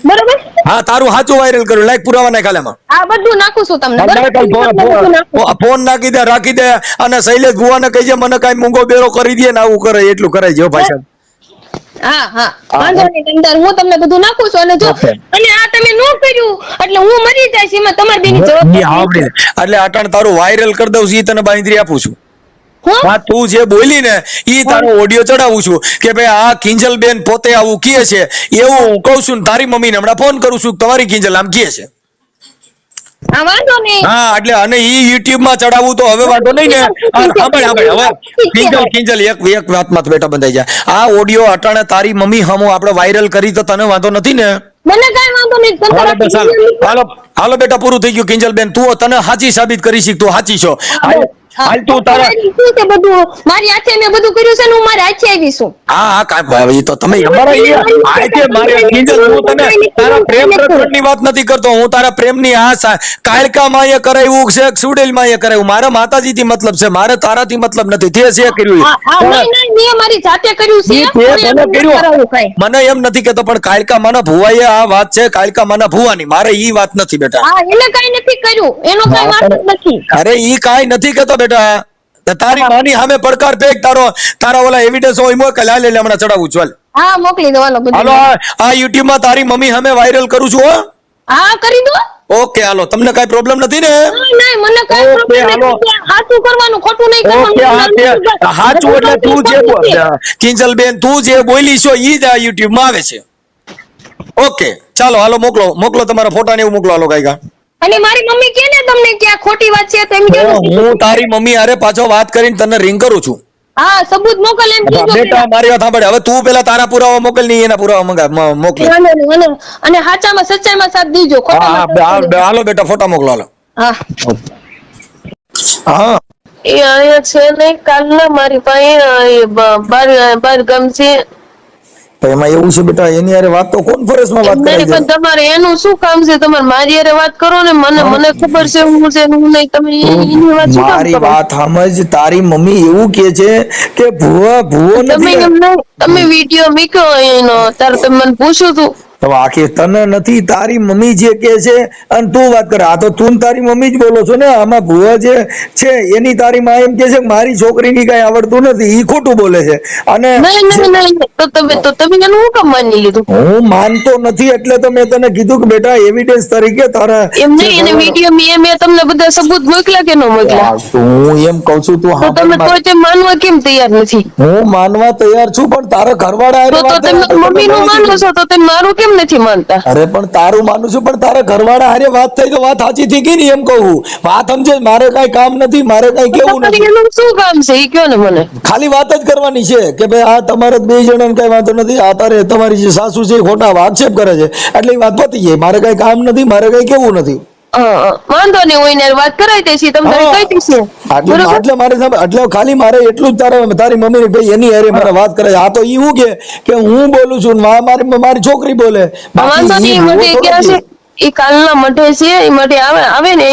Speaker 2: બરોબર.
Speaker 3: હા તારું સાચું વાયરલ કર્યું, લાઈક પુરાવા નાખ ખાલામાં.
Speaker 2: આ બધું નાખું છું તમને.
Speaker 3: ફોન નાખી દે, રાખી દે. અને શૈલેષ ભુવાને કહીજે મને કઈ મૂંગો બેરો કરી દે ને આવું કરે એટલું કરાય જો ભાઈ.
Speaker 2: હા વાંધો નહીં, હું તમને બધું નાખું છું. અને જો અને આ તમે નો કર્યું એટલે હું મરી જાય છે, એમાં તમારી બેની જવાબદારી.
Speaker 3: એટલે અટાણ તારું વાયરલ કરી દઉં છું, તને બાંધરી આપું છું. હા તું જે બોલી ને ઈ તારો ઓડિયો ચડાવું છું કે ભાઈ આ કિંજલ બેન પોતે આવું કહે છે એવું હું કહું છું. તારી મમ્મીને હમણાં ફોન કરું છું, તમારી કિંજલ આમ કહે છે. હા એટલે અને ઈ યુટ્યુબ માં ચડાવવું તો હવે વાંધો નહીં ને. હવે કિંજલ એક વાતમાં બેટા બંધાઈ જાય. આ ઓડિયો અટાણે તારી મમ્મી હમો આપણે વાયરલ કરી તો તને વાંધો નથી ને?
Speaker 2: મને કઈ વાંધો નહીં.
Speaker 3: હાલો બેટા પૂરું થઈ ગયું. કિંજલ બેન તું તને સાચી સાબિત કરી શીખ, તું સાચી છો. હાલ તું તારા
Speaker 2: બધું મારી હાથે મેં બધું કર્યું છે ને હું મારી હાથે આવી છું.
Speaker 3: હા કાઈ તો તમે કિંજલ હું તને તારા પ્રેમ પ્રકરણની વાત નથી કરતો. હું તારા પ્રેમની આ કાળકા માં એ કરાવ્યું છે, સુડેલ માં એ કરાવ્યું. મારા માતાજી થી મતલબ છે, મારે તારાથી મતલબ નથી. તે છે કર્યું
Speaker 2: મેં મારી જાતે કર્યું છે.
Speaker 3: મને એમ નથી કેતો પણ કાળકા માના ભુવાએ આ વાત છે, કાળકા માના ભુવાની. મારે ઈ વાત નથી બેટા.
Speaker 2: એને કઈ નથી કર્યું, એનો કઈ વાત નથી.
Speaker 3: અરે ઈ કઈ નથી કેતો બેટા. તારી માની સામે પડકાર ફેક. તારા ઓલા એવિડન્સ હોય મોકલ. હાલ એટલે હમણાં ચડાવું છું.
Speaker 2: હા મોકલી દો.
Speaker 3: હાલો આ યુટ્યુબ માં તારી મમ્મી સામે વાયરલ કરું છું.
Speaker 2: હા કરી દો.
Speaker 3: ઓકે હાલો, તમને કઈ પ્રોબ્લેમ નથી ને?
Speaker 2: નહીં મને કઈ પ્રોબ્લેમ નથી. સાચું કરવાનું, ખોટું નહીં કરવાનું.
Speaker 3: સાચું એટલે તું જે કિંજલ બેન તું જે બોલી છો ઈ જ આ યુટ્યુબ માં આવે છે. ઓકે ચાલો હાલો મોકલો તમારા ફોટા ને એવું મોકલો. હાલો કઈ
Speaker 2: અને મારી મમ્મી કે ને તમને કે આ ખોટી વાત છે તો એમ કે
Speaker 3: હું તારી મમ્મી હારે પાછો વાત કરીને તને રિંગ કરું છું.
Speaker 2: હા સબૂત મોકલ એમ કીધું.
Speaker 3: બેટા મારી વાત સાંભળ. હવે તું પેલા તારા પુરાવા મોકલ ની એના પુરાવા મોકલ.
Speaker 2: અને સાચામાં સચ્ચાઈમાં સાથ દીજો.
Speaker 3: હાલો બેટા ફોટા મોકલો. હાલો
Speaker 2: હા
Speaker 3: હા
Speaker 4: એ અહીંયા છે ને કાલના મારી પાસે બાર ગામ છે.
Speaker 3: એમાં એવું છે બેટા એની હારે વાત તો કોન્ફરન્સમાં વાત કરાઈ દે.
Speaker 4: પણ તમારે એનું શું કામ છે? તમારે મારી હારે વાત કરો ને. મને ખબર છે હું છે હું નહીં. તમે એની વાત શું કામ
Speaker 3: મારી
Speaker 4: કરો?
Speaker 3: વાત સમજ. તારી મમ્મી એવું કહે છે કે ભૂવો નથી.
Speaker 4: તમે વિડિયો મૂક્યો એનો ત્યારે તમે મને પૂછ્યું તું
Speaker 3: તો આખી તને નથી. તારી મમ્મી જે કે છે અને તું વાત કરે. આ તો તું તારી મમ્મી જ બોલો છો ને. આમાં ભૂવા જે છે એની તારી માં એમ કે છે મારી છોકરીની કઈ આવડતું નથી, ઈ ખોટું બોલે છે. અને
Speaker 4: નહીં તો તમે એનું શું કામ માની લીધું?
Speaker 3: હું માનતો નથી એટલે તો મેં તને કીધું કે બેટા એવિડન્સ તરીકે તારા
Speaker 4: એમ નહીં. એને વિડિયો મેં તમને બધા સબૂત મોકલ્યા કે ન મોકલ્યા?
Speaker 3: હું એમ કઉ છું તું
Speaker 4: તો તમે તો માનવા કેમ તૈયાર નથી?
Speaker 3: હું માનવા તૈયાર છું પણ તારા ઘરવાળા
Speaker 4: તો તમે મમ્મી નું માનો છો તો તમે મારું કેમ કેમ નથી માનતા?
Speaker 3: અરે પણ તારું માનું છું, પણ તારા ઘરવાળા હારે વાત થઈ તો વાત સાચી થઈ ગઈ ને, એમ કહું. વાત સમજે, મારે કઈ કામ નથી, મારે કઈ કેવું
Speaker 4: તમારે
Speaker 3: નથી,
Speaker 4: એનું શું કામ છે એ કયો ને મને.
Speaker 3: ખાલી વાત જ કરવાની છે કે ભાઈ આ તમારે બે જણાને કઈ વાંધો નથી, આ તારે તમારી જે સાસુ છે એ ખોટા આક્ષેપ કરે છે, એટલે એ વાત પતી જાય. મારે કઈ કામ નથી, મારે કઈ કેવું નથી.
Speaker 4: વાંધો નહીં, હું એને વાત કરાવી દઈશ, તમે તારે કહી દઈશ
Speaker 3: એટલે મારે એટલે ખાલી મારે એટલું જ તારી મમ્મી ભાઈ એની હારે મારે વાત કરે. આ તો ઈ હું કે હું બોલું છું ને મારી છોકરી બોલે.
Speaker 4: વાંધો નહીં, મને ક્યાં છે એ કાલના મઢે છે, એ મઢે આવે ને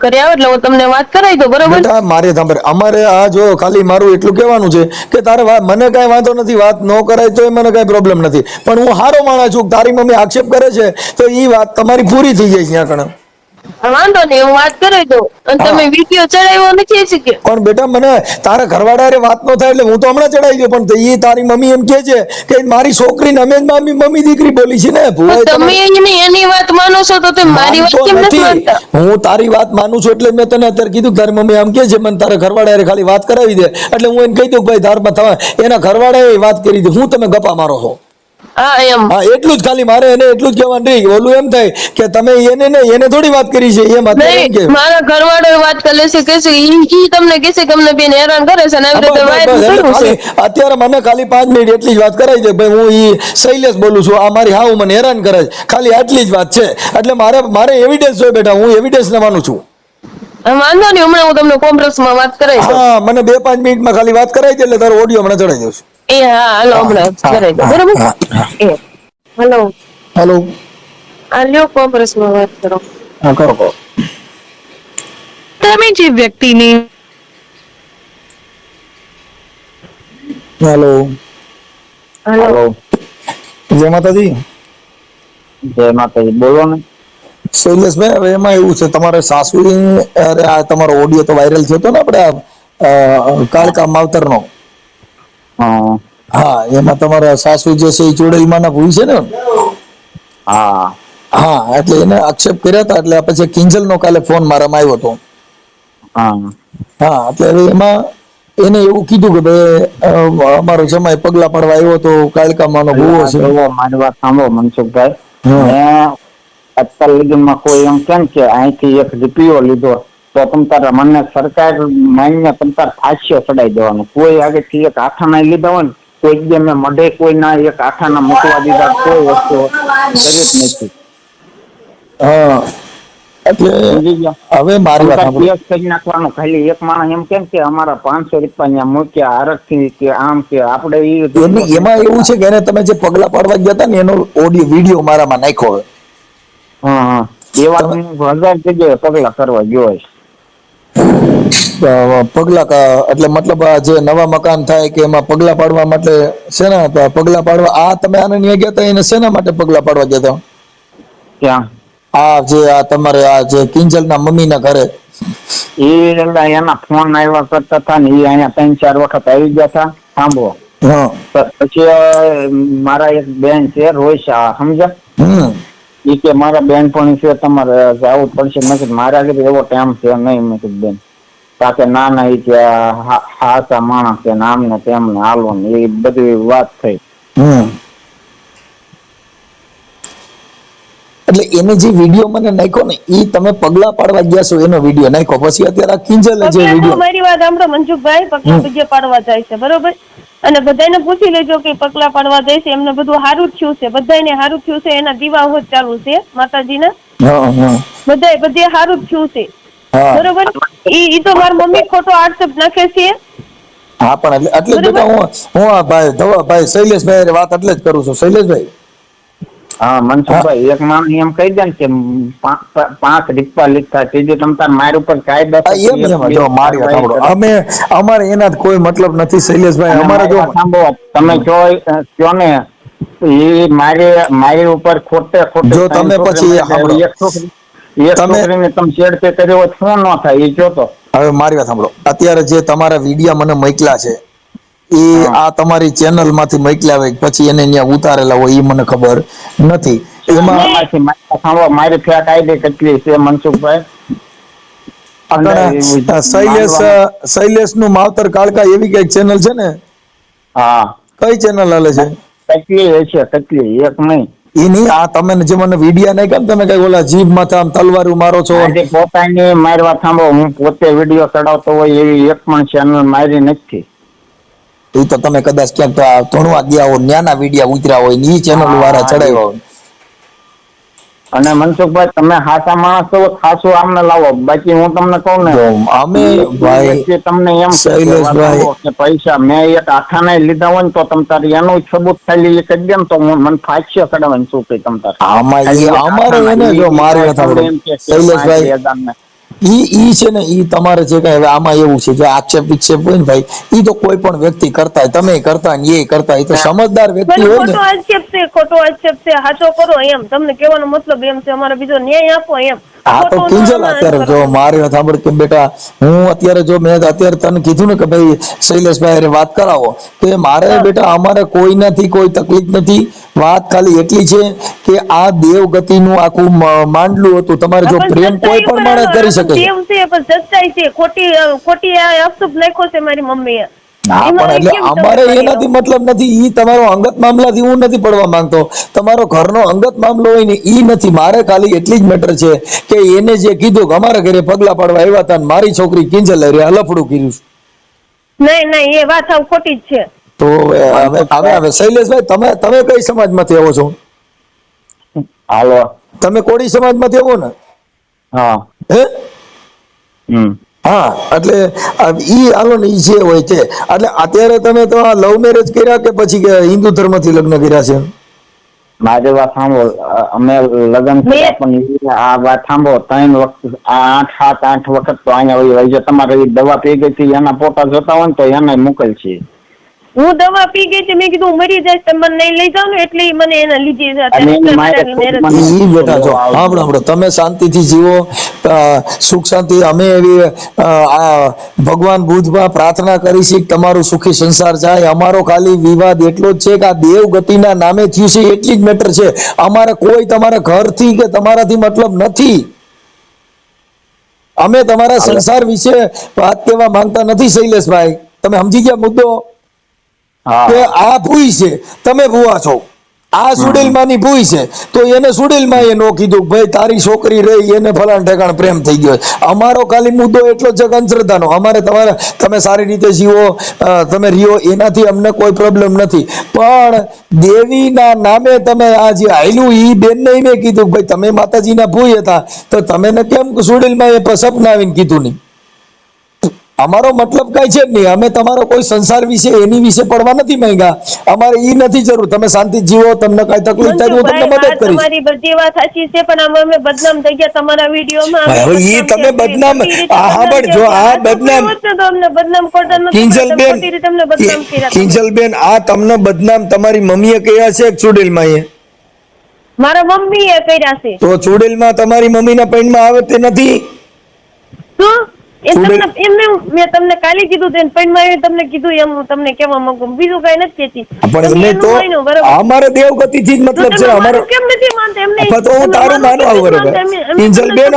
Speaker 4: ઘરે આવે એટલે હું તમને વાત કરાવી દઉં, બરોબર?
Speaker 3: બેટા મારે સાંભળ, અમારે આ જો ખાલી મારું એટલું કહેવાનું છે કે તારે મને કઈ વાંધો નથી, વાત ન કરાય તો મને કઈ પ્રોબ્લેમ નથી, પણ હું હારો માણસ છું. તારી મમ્મી આક્ષેપ કરે છે તો ઈ વાત તમારી પૂરી થઈ જાય ત્યાં કણે.
Speaker 4: વાંધો નહીં, હું વાત કરાવી દઉં. અને તમે વિડીયો ચડાવ્યો નથી કે?
Speaker 3: પણ બેટા મને તારા ઘરવાળા વાત ન થાય એટલે હું તો હમણાં ચડાવી દઉં, પણ એ તારી મમ્મી એમ કે છે કે મારી છોકરીને અમે મમ્મી દીકરી બોલી છે ને.
Speaker 4: તમે એની વાત માનો છો તો તમે મારી વાત કેમ નથી માનતા?
Speaker 3: હું તારી વાત માનું છું એટલે મેં તને અત્યારે કીધું તારી મમ્મી આમ કે છે, મને તારા ઘરવાળા ખાલી વાત કરાવી દે, એટલે હું એને કહી દઉં ભાઈ ધારમાં એના ઘરવાળાએ વાત કરી દે, હું તમે ગપ્પા મારો છો. હા એટલું જ ખાલી મારે એને એટલું જ કહેવાનું રહી. ઓલું એમ થાય કે તમે એને થોડી વાત કરી છે એમ.
Speaker 4: મારા ઘરવાળો વાત કરે છે કે ઈ તમને કહે છે કે અમને બેન હેરાન કરે છે ને આવી રીતે વાયર કરવું છે.
Speaker 3: અત્યારે મને ખાલી 5 મિનિટ એટલી જ વાત કરાવી દે ભાઈ, હું ઈ શૈલેષ બોલું છું, આ મારી હાવ મને હેરાન કરે છે, ખાલી આટલી જ વાત છે. એટલે મારે એવિડન્સ હોય બેટા, હું એવિડન્સ ને માનું છું.
Speaker 4: વાંધો નહીં, હમણાં હું તમને કોમ્પ્રેસમાં વાત કરાવી દઉં.
Speaker 3: હા મને 2-5 મિનિટમાં ખાલી વાત કરાવી દે એટલે તારો ઓડિયો હમણાં ચડાવી દઉં છું.
Speaker 4: હા હાલો, હમણાં કરાવી દો, બરોબર? હેલો
Speaker 3: હેલો,
Speaker 4: આ લ્યો કોમ્પ્રેસમાં વાત કરો.
Speaker 3: હા કરો.
Speaker 2: તમે જે વ્યક્તિની
Speaker 3: હેલો
Speaker 4: હેલો,
Speaker 3: જય માતાજી.
Speaker 5: જય માતાજી, બોલો ને.
Speaker 3: શૈલેષભાઈ, હવે એમાં એવું છે, તમારે સાસુની આ તમારો ઓડિયો તો વાયરલ થયો હતો ને આપણે કાળકા માવતરનો. હા એમાં તમારા સાસુ જે છે એ ચુડેલમાંના ભૂલ છે ને.
Speaker 5: હા
Speaker 3: હા એટલે એને આક્ષેપ કર્યા હતા, એટલે પછી કિંજલનો કાલે ફોન મારામાં આવ્યો હતો. હા એટલે હવે એમાં એને એવું કીધું કે ભાઈ અમારો જમાઈ પગલા પડવા આવ્યો તો કાળકામાંનો ભૂવો છે.
Speaker 5: મારી વાત સાંભળો મનસુખભાઈ, મેં અત્યાર લગીમાં કોઈ એમ કેમ કે અહીંથી એક રૂપિયો લીધો તો તમ તારે મને સરકાર માન્ય તમ તાર ફાંસીઓ ચડાવી દેવાનું. કોઈ આગળથી એક આઠાના લીધા હોય ને તો એક બે મેં મઢે કોઈ ના એક આઠાના મૂકવા દીધા, કોઈ વસ્તુ કરી જ નથી.
Speaker 3: હા એટલે હવે મારી વાત સાંભળો,
Speaker 5: કરી નાખવાનું. ખાલી એક માણસ એમ કેમ કે અમારા 500 રૂપિયા મૂક્યા આરક્ષથી કે આમ કે આપણે
Speaker 3: એમાં એવું છે કે એને તમે જે પગલા પાડવા ગયા હતા ને એનો ઓડિયો વિડીયો મારામાં નાખ્યો.
Speaker 5: હા એ વાત હું 1000 જગ્યાએ પગલા કરવા ગયો હોય.
Speaker 3: પગલા એટલે મતલબ જે નવા મકાન થાય કે એમાં પગલા પાડવા માટે શેના પગલા પાડવા? આ તમે આને ન્યા ગયા હતા એને શેના માટે પગલા પાડવા ગયા હતા?
Speaker 5: ક્યાં?
Speaker 3: આ જે આ તમારે આ જે કિંજલના મમ્મીના ઘરે
Speaker 5: એના ફોન આવ્યા કરતા હતા ને એ અહીંયા 3-4 વખત આવી ગયા હતા. સાંભળો, પછી મારા એક બેન છે રોયસા, સમજ્યા? એ કે મારા બેન પણ છે, તમારે જવું પડશે. મેં મારા ઘરે એવો ટાઈમ છે નહીં. મેં કીધું બેન તાકે ના એ કે હાચા માણસ છે ને આમને તેમને હાલો ને એ બધી વાત થઈ.
Speaker 3: એટલે એને જે વિડીયો મને નાખ્યો ને એ તમે પગલા પાડવા ગયા છો એનો વિડીયો નાખ્યો, પછી અત્યારે આ કિંજલે જે વિડીયો.
Speaker 6: મારી વાત સાંભળો મનસુખભાઈ, પગલા પગે પાડવા જાય છે, બરોબર? અને બધાને પૂછી લેજો કે પગલા પાડવા જાય છે એમને બધું સારું જ થયું છે, બધાને સારું થયું છે, એના દીવા હોત ચાલુ છે માતાજીના, બધે સારું જ થયું છે, બરોબર? ઈ તો મારી મમ્મી ખોટો આક્ષેપ નાખે છે.
Speaker 3: હા પણ એટલે બેટા હું આ ભાઈ શૈલેષભાઈ વાત એટલે જ કરું છું. શૈલેષભાઈ,
Speaker 5: હા મનસુખભાઈ, એક માણસ એમ કહી દે ને કે 5 રૂપિયા લીધા તે તમ તાર મારી ઉપર કાયદા
Speaker 3: મારી વાત સાંભળો, અમારે એના કોઈ મતલબ નથી શૈલેષભાઈ. અમારે જો
Speaker 5: સાંભળો, તમે કયો ને એ મારી ઉપર ખોટે
Speaker 3: જો તમે પછી
Speaker 5: એક છોકરીને તમે છેડતે કર્યો હોય શું ન થાય એ જોતો.
Speaker 3: હવે મારી વાત સાંભળો, અત્યારે જે તમારા વિડીયા મને મોકલ્યા છે એ આ તમારી ચેનલ માંથી મોકલ્યા હોય પછી એને ત્યાં ઉતારેલા હોય એ મને ખબર નથી.
Speaker 5: એમાં મારી ફેટ આઈડી કેટલી છે મનસુખભાઈ?
Speaker 3: શૈલેષ નું માવતર કાળકા એવી કઈક ચેનલ છે ને?
Speaker 5: હા.
Speaker 3: કઈ ચેનલ હાલે છે?
Speaker 5: કેટલી હશે, કેટલી એક નહીં.
Speaker 3: એ નહીં, આ તમે જે મને વિડિયા નહીં કેમ તમે કઈ ઓલા જીભ માથે આમ તલવારું મારો છો.
Speaker 5: આજે પોતાની મારવા થાંભો, હું પોતે વિડીયો ચડાવતો હોય એવી એક પણ ચેનલ મારી નથી.
Speaker 3: એ તો તમે કદાચ ક્યાંક ધોણવા ગયા હોય, ન્યાના વિડિયા ઉતર્યા હોય ને ઈ ચેનલ વાળા ચડાવ્યા હોય.
Speaker 5: અને મનસુખભાઈ તમે હાસા માણસ છો, ખાસું આમને લાવો. બાકી હું તમને કહું ને,
Speaker 3: અમે ભાઈ
Speaker 5: તમને એમ
Speaker 3: શૈલેષભાઈ
Speaker 5: કે પૈસા મેં એક આખાને લીધા હોય ને તો તમ તારે એનું સબૂત ખાલી એક જ દે ને તો મને ફાંસીએ ચડાવવાની શું કઈ તમ તારે.
Speaker 3: આમાં એ અમારે એને જો મારી વાત શૈલેષભાઈ ઈ છે ને, ઈ તમારે જે કઈ હવે આમાં એવું છે કે આક્ષેપ વિક્ષેપ હોય ને ભાઈ, ઈ તો કોઈ પણ વ્યક્તિ કરતા હોય, તમે કરતા ને એ કરતા, એ તો સમજદાર વ્યક્તિ હોય ને.
Speaker 6: ખોટો આક્ષેપ છે, સાચો કરો એમ તમને કહેવાનો મતલબ એમ છે, અમારે બીજો ન્યાય આપો એમ.
Speaker 3: હા તો કિંજલ અત્યારે જો મારી વાત સાંભળ કે બેટા, હું અત્યારે જો મેં અત્યારે તને કીધું ને કે ભાઈ શૈલેષભાઈ અરે વાત કરાવો, કે મારે બેટા અમારે કોઈનાથી કોઈ તકલીફ નથી. વાત ખાલી એટલી છે કે આ દેવગતિનું આખું માંડલું હતું. તમારે જો પ્રેમ કોઈ પણ માણસ કરી શકે છે.
Speaker 6: દેવ છે પણ સચ્ચાઈ છે, ખોટી અપશુભ લખ્યો છે મારી મમ્મીએ.
Speaker 3: હા પણ એટલે અમારે એનાથી મતલબ નથી. ઈ તમારો અંગત મામલાથી હું નથી પડવા માંગતો. તમારો ઘરનો અંગત મામલો હોય ને ઈ નથી. મારે ખાલી એટલી જ મેટર છે કે એને જે કીધું કે અમારા ઘરે પગલા પાડવા આવ્યા હતા ને મારી છોકરી કિંજલ લફડું કર્યું.
Speaker 6: નહીં એ વાત સાવ ખોટી જ છે.
Speaker 3: તો હવે શૈલેષભાઈ તમે કઈ સમાજમાંથી આવો છો?
Speaker 5: હાલો,
Speaker 3: તમે કોળી સમાજમાંથી આવો ને?
Speaker 5: હા.
Speaker 3: હે? હા, એટલે ઈ હાલો ને ઈ જે હોય છે. એટલે અત્યારે તમે તો આ લવ મેરેજ કર્યા કે પછી હિન્દુ ધર્મથી લગ્ન કર્યા છે?
Speaker 5: મારી વાત સાંભળો, અમે લગ્ન કર્યા પણ આ વાત સાંભળો, 3 વખત 8 વખત તો અહીંયા હોય છે. તમારે દવા પી ગઈ હતી એના ફોટા જોતા હોય ને તો એને મોકલ છે.
Speaker 6: હું દવા પી ગઈ છે, મેં કીધું હું મરી જાય તમે મને નહીં લઈ જાવ ને એટલે મને એને લીધી
Speaker 3: ઈ બેટા જો સાંભળો, તમે શાંતિથી જીવો, સુખ શાંતિ. અમે એવી ભગવાન બુદ્ધમાં પ્રાર્થના કરીશી કે તમારું સુખી સંસાર જાય. અમારો ખાલી વિવાદ એટલો જ છે કે આ દેવગતિના નામે થયું છે, એટલી જ મેટર છે. અમારે કોઈ તમારા ઘરથી કે તમારાથી મતલબ નથી. અમે તમારા સંસાર વિશે વાત કહેવા માંગતા નથી શૈલેષભાઈ. તમે સમજી ગયા મુદ્દો? કે આ ભૂઈ છે, તમે ભૂવા છો. આ સુડેલમાની ભૂઈ છે તો એને સુડેલમાં એ નો કીધું ભાઈ તારી છોકરી રહી એને ફલાણ ઠેકાણ પ્રેમ થઈ ગયો. અમારો ખાલી મુદ્દો એટલો જ છે અંધશ્રદ્ધાનો. અમારે તમે સારી રીતે જીવો, તમે રીઓ, એનાથી અમને કોઈ પ્રોબ્લેમ નથી. પણ દેવીના નામે તમે આ જે આયલું ઈ બેનને મેં કીધું ભાઈ તમે માતાજીના ભૂઈ હતા તો તમે કેમ સુડેલમાં એ સપના આવીને કીધું નહીં? અમારો મતલબ કઈ છે જ નહીં. અમે તમારો કોઈ સંસાર વિશે એની વિશે પડવા નથી માંગ્યા. અમારે ઈ નથી જરૂર. તમે શાંતિ જીવો, તમને કઈ તકલીફ થાય હું તમને મદદ કરીશ.
Speaker 6: તમારી બધી વાત સાચી છે પણ અમે બદનામ થઈ ગયા તમારા વિડીયોમાં.
Speaker 3: હવે ઈ તમે બદનામ સાંભળજો, આ બદનામ
Speaker 6: તમને બદનામ કરતા નથી.
Speaker 3: કિંજલબેન આ તમને બદનામ તમારી મમ્મીએ કર્યા છે કે ચુડેલમાં?
Speaker 6: મારા મમ્મીએ કર્યા છે.
Speaker 3: તો ચુડેલમાં તમારી મમ્મીના પૈણમાં આવે તે નથી?
Speaker 6: શું મેં તમને કાલે કીધું તમને કીધું એમ હું તમને કેવા માંગુ, બીજું કઈ નથી કહેતી.
Speaker 3: પણ તો અમારે દેવગતિથી જ મતલબ છે. અમારો
Speaker 6: કેમ નથી માનતા એમને?
Speaker 3: તો હું તારું માનવા બરોબર. કિંજલબેન